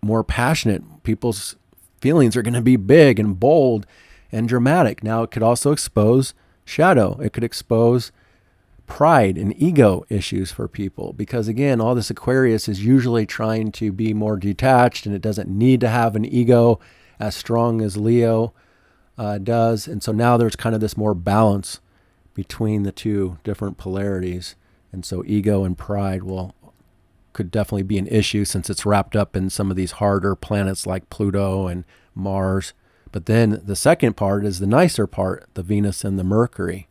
more passionate. People's feelings are going to be big and bold and dramatic. Now, it could also expose shadow. It could expose pride and ego issues for people, because again, all this Aquarius is usually trying to be more detached, and it doesn't need to have an ego as strong as Leo does. And so now there's kind of this more balance between the two different polarities. And so ego and pride could definitely be an issue, since it's wrapped up in some of these harder planets like Pluto and Mars. But then the second part is the nicer part, the Venus and the Mercury,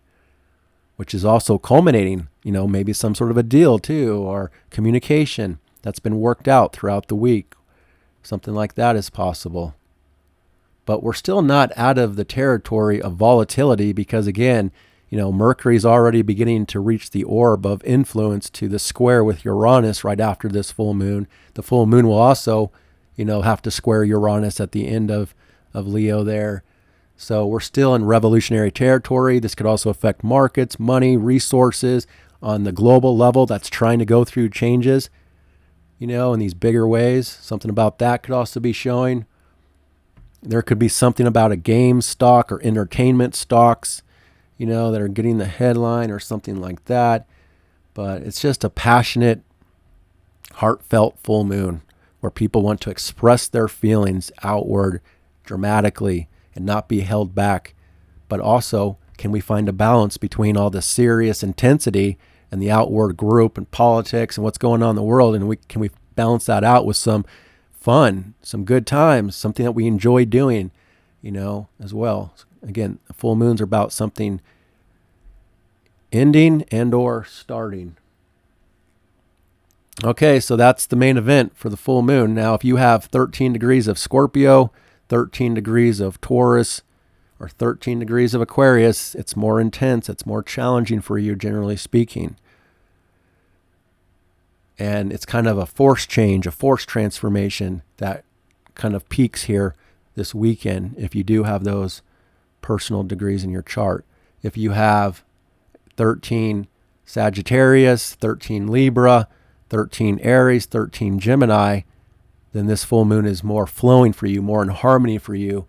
which is also culminating, maybe some sort of a deal too, or communication that's been worked out throughout the week. Something like that is possible. But we're still not out of the territory of volatility, because again, Mercury's already beginning to reach the orb of influence to the square with Uranus right after this full moon. The full moon will also, have to square Uranus at the end of Leo there. So we're still in revolutionary territory. This could also affect markets, money, resources on the global level that's trying to go through changes, in these bigger ways. Something about that could also be showing. There could be something about a game stock or entertainment stocks, that are getting the headline or something like that. But it's just a passionate, heartfelt full moon where people want to express their feelings outward dramatically and not be held back. But also, can we find a balance between all the serious intensity and the outward group and politics and what's going on in the world? And can we balance that out with some fun, some good times, something that we enjoy doing, as well. Again, full moons are about something ending and or starting. Okay, so that's the main event for the full moon. Now, if you have 13 degrees of Scorpio, 13 degrees of Taurus, or 13 degrees of Aquarius, it's more intense, it's more challenging for you, generally speaking. And it's kind of a force change, a force transformation that kind of peaks here this weekend if you do have those personal degrees in your chart. If you have 13 Sagittarius, 13 Libra, 13 Aries, 13 Gemini, then this full moon is more flowing for you, more in harmony for you,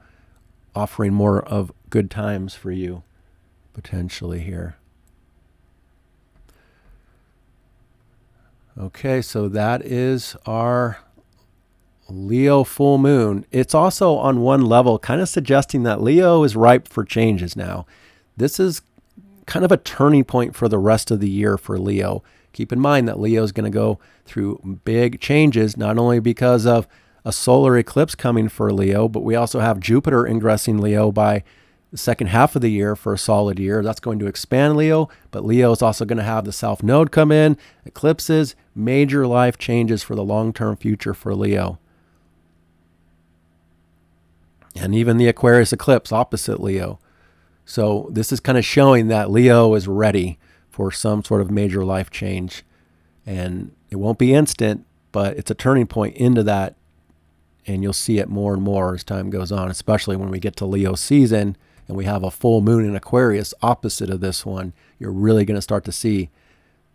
offering more of good times for you, potentially here. Okay, so that is our Leo full moon. It's also on one level kind of suggesting that Leo is ripe for changes now. This is kind of a turning point for the rest of the year for Leo. Keep in mind that Leo is going to go through big changes, not only because of a solar eclipse coming for Leo, but we also have Jupiter ingressing Leo by the second half of the year for a solid year. That's going to expand Leo, but Leo is also going to have the South Node come in, eclipses, major life changes for the long-term future for Leo. And even the Aquarius eclipse opposite Leo. So this is kind of showing that Leo is ready for some sort of major life change. And it won't be instant, but it's a turning point into that. And you'll see it more and more as time goes on, especially when we get to Leo season and we have a full moon in Aquarius opposite of this one. You're really going to start to see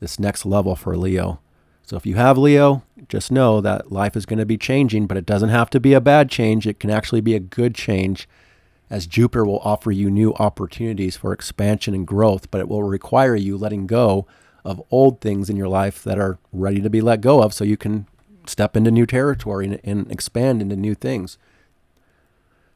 this next level for Leo. So if you have Leo, just know that life is going to be changing, but it doesn't have to be a bad change. It can actually be a good change, as Jupiter will offer you new opportunities for expansion and growth, but it will require you letting go of old things in your life that are ready to be let go of so you can step into new territory and expand into new things.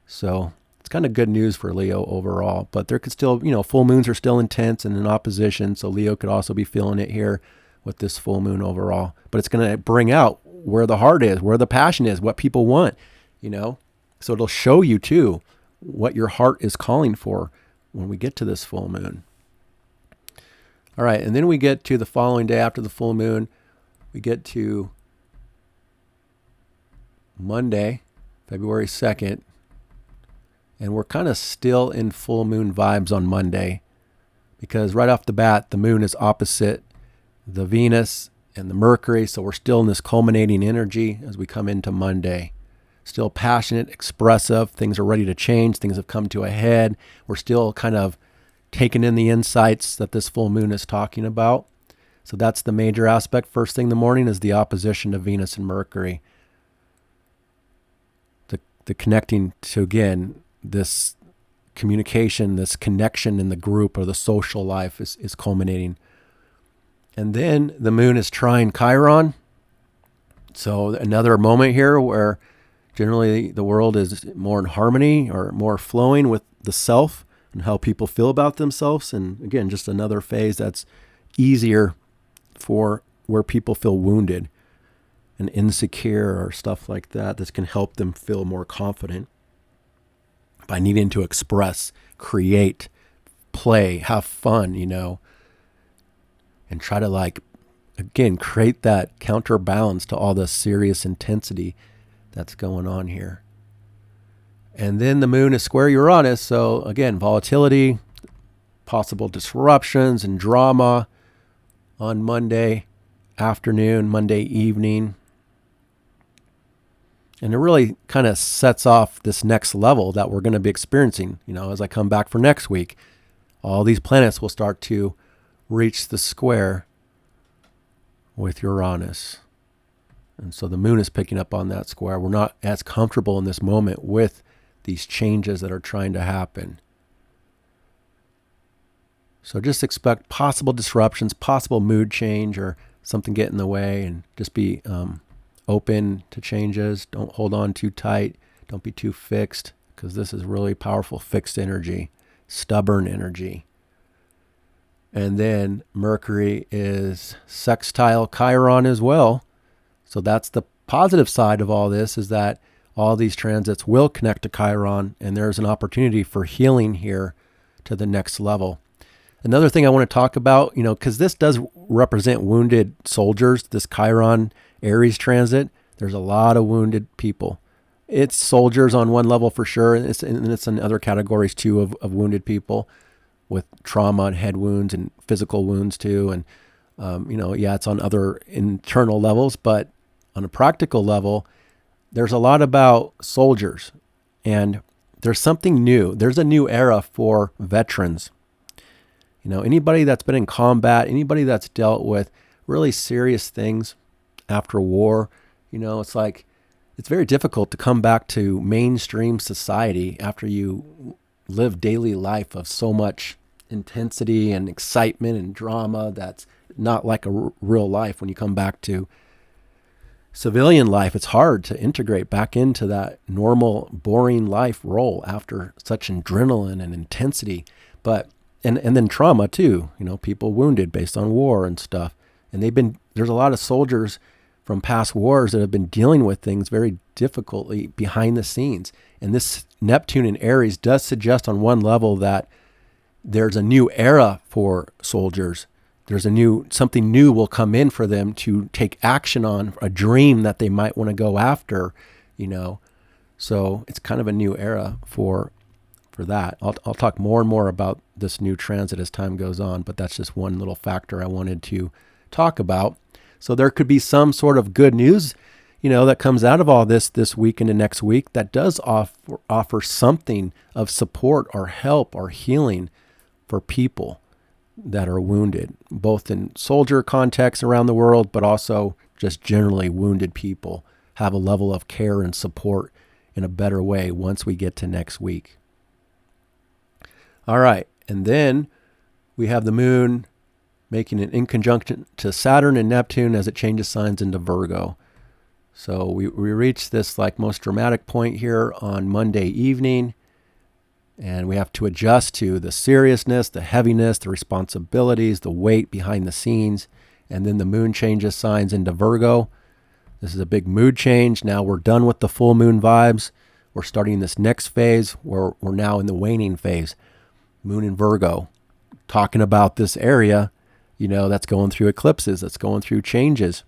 So it's kind of good news for Leo overall, but there could still, full moons are still intense and in opposition, so Leo could also be feeling it here with this full moon overall. But it's going to bring out where the heart is, where the passion is, what people want, So it'll show you too what your heart is calling for when we get to this full moon. All right, and then we get to the following day after the full moon. We get to Monday, February 2nd, and we're kind of still in full moon vibes on Monday because right off the bat, the moon is opposite the Venus and the Mercury, so we're still in this culminating energy as we come into Monday. Still passionate, expressive, things are ready to change, things have come to a head. We're still kind of taking in the insights that this full moon is talking about. So that's the major aspect. First thing in the morning is the opposition to Venus and Mercury. The connecting to, again, this communication, this connection in the group or the social life is culminating. And then the moon is trine Chiron. So another moment here where generally the world is more in harmony or more flowing with the self and how people feel about themselves. And again, just another phase that's easier for where people feel wounded and insecure or stuff like that. This can help them feel more confident by needing to express, create, play, have fun, and try to again, create that counterbalance to all the serious intensity that's going on here. And then the moon is square Uranus. So again, volatility, possible disruptions and drama on Monday afternoon, Monday evening. And it really kind of sets off this next level that we're going to be experiencing. As I come back for next week, all these planets will start to reach the square with Uranus. And so the moon is picking up on that square. We're not as comfortable in this moment with these changes that are trying to happen. So just expect possible disruptions, possible mood change or something get in the way, and just be open to changes. Don't hold on too tight. Don't be too fixed, because this is really powerful fixed energy, stubborn energy. And then Mercury is sextile Chiron as well. So that's the positive side of all this, is that all these transits will connect to Chiron, and there's an opportunity for healing here to the next level. Another thing I want to talk about, because this does represent wounded soldiers, this Chiron Aries transit, there's a lot of wounded people. It's soldiers on one level for sure, and it's in other categories too of wounded people with trauma and head wounds and physical wounds too. And, it's on other internal levels, but on a practical level, there's a lot about soldiers, and there's something new. There's a new era for veterans. Anybody that's been in combat, anybody that's dealt with really serious things after war, it's like, it's very difficult to come back to mainstream society after you live daily life of so much intensity and excitement and drama that's not like a real life. When you come back to civilian life, it's hard to integrate back into that normal, boring life role after such adrenaline and intensity. But and then trauma too, people wounded based on war and stuff. And there's a lot of soldiers from past wars that have been dealing with things very difficultly behind the scenes. And this Neptune in Aries does suggest on one level that there's a new era for soldiers. Something new will come in for them to take action on, a dream that they might want to go after, So it's kind of a new era for that. I'll talk more and more about this new transit as time goes on, but that's just one little factor I wanted to talk about. So there could be some sort of good news, that comes out of all this week into next week that does offer something of support or help or healing for people that are wounded, both in soldier contexts around the world, but also just generally wounded people have a level of care and support in a better way once we get to next week. All right, and then we have the moon making an inconjunction to Saturn and Neptune as it changes signs into Virgo. So we reach this most dramatic point here on Monday evening, and we have to adjust to the seriousness, the heaviness, the responsibilities, the weight behind the scenes, and then the moon changes signs into Virgo. This is a big mood change. Now we're done with the full moon vibes. We're starting this next phase where we're now in the waning phase. Moon in Virgo, talking about this area, that's going through eclipses, that's going through changes.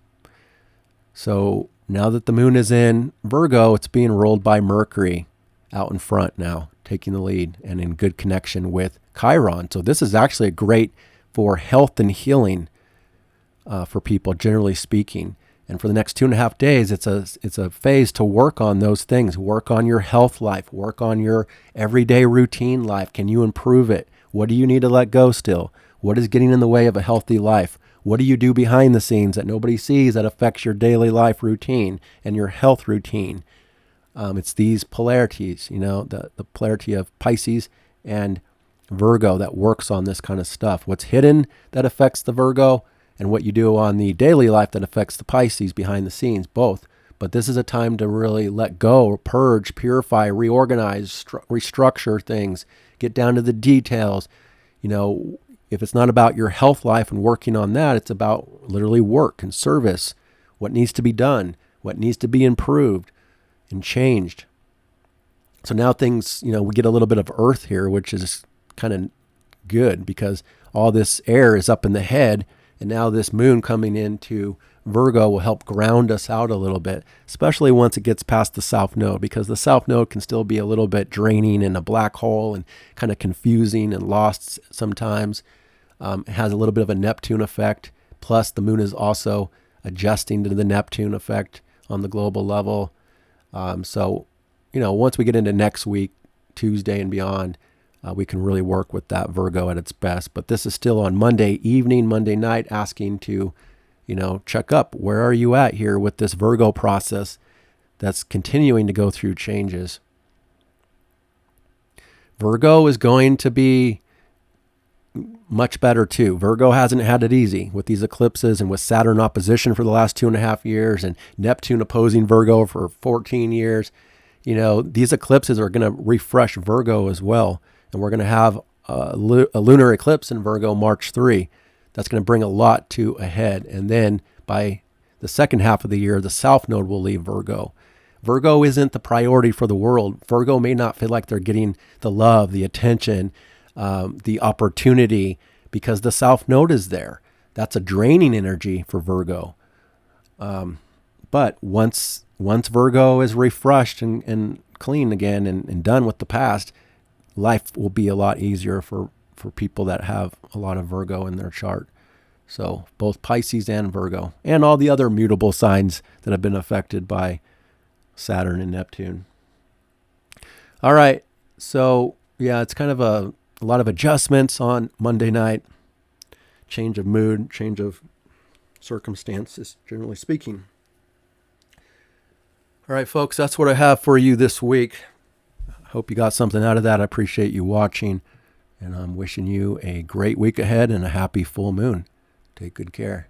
So now that the moon is in Virgo, it's being ruled by Mercury out in front now, taking the lead and in good connection with Chiron. So this is actually great for health and healing for people, generally speaking. And for the next 2.5 days, it's a phase to work on those things. Work on your health life. Work on your everyday routine life. Can you improve it? What do you need to let go still? What is getting in the way of a healthy life? What do you do behind the scenes that nobody sees that affects your daily life routine and your health routine? It's these polarities, the polarity of Pisces and Virgo that works on this kind of stuff. What's hidden that affects the Virgo, and what you do on the daily life that affects the Pisces behind the scenes, both. But this is a time to really let go, purge, purify, reorganize, restructure things, get down to the details. If it's not about your health life and working on that, it's about literally work and service, what needs to be done, what needs to be improved and changed. So now things, we get a little bit of earth here, which is kind of good because all this air is up in the head. And now this moon coming into Virgo will help ground us out a little bit, especially once it gets past the South Node, because the South Node can still be a little bit draining and a black hole and kind of confusing and lost sometimes. It has a little bit of a Neptune effect. Plus, the moon is also adjusting to the Neptune effect on the global level. So, once we get into next week, Tuesday and beyond, we can really work with that Virgo at its best. But this is still on Monday evening, Monday night, asking to, check up. Where are you at here with this Virgo process that's continuing to go through changes? Virgo is going to be much better too. Virgo hasn't had it easy with these eclipses and with Saturn opposition for the last 2.5 years and Neptune opposing Virgo for 14 years. These eclipses are going to refresh Virgo as well. And we're going to have a lunar eclipse in Virgo March 3. That's going to bring a lot to a head. And then by the second half of the year, the South Node will leave Virgo. Virgo isn't the priority for the world. Virgo may not feel like they're getting the love, the attention, the opportunity because the South Node is there. That's a draining energy for Virgo. But once Virgo is refreshed and clean again and done with the past, life will be a lot easier for people that have a lot of Virgo in their chart. So both Pisces and Virgo and all the other mutable signs that have been affected by Saturn and Neptune. All right. So yeah, it's kind of a lot of adjustments on Monday night. Change of mood, change of circumstances, generally speaking. All right, folks, that's what I have for you this week. Hope you got something out of that. I appreciate you watching, and I'm wishing you a great week ahead and a happy full moon. Take good care.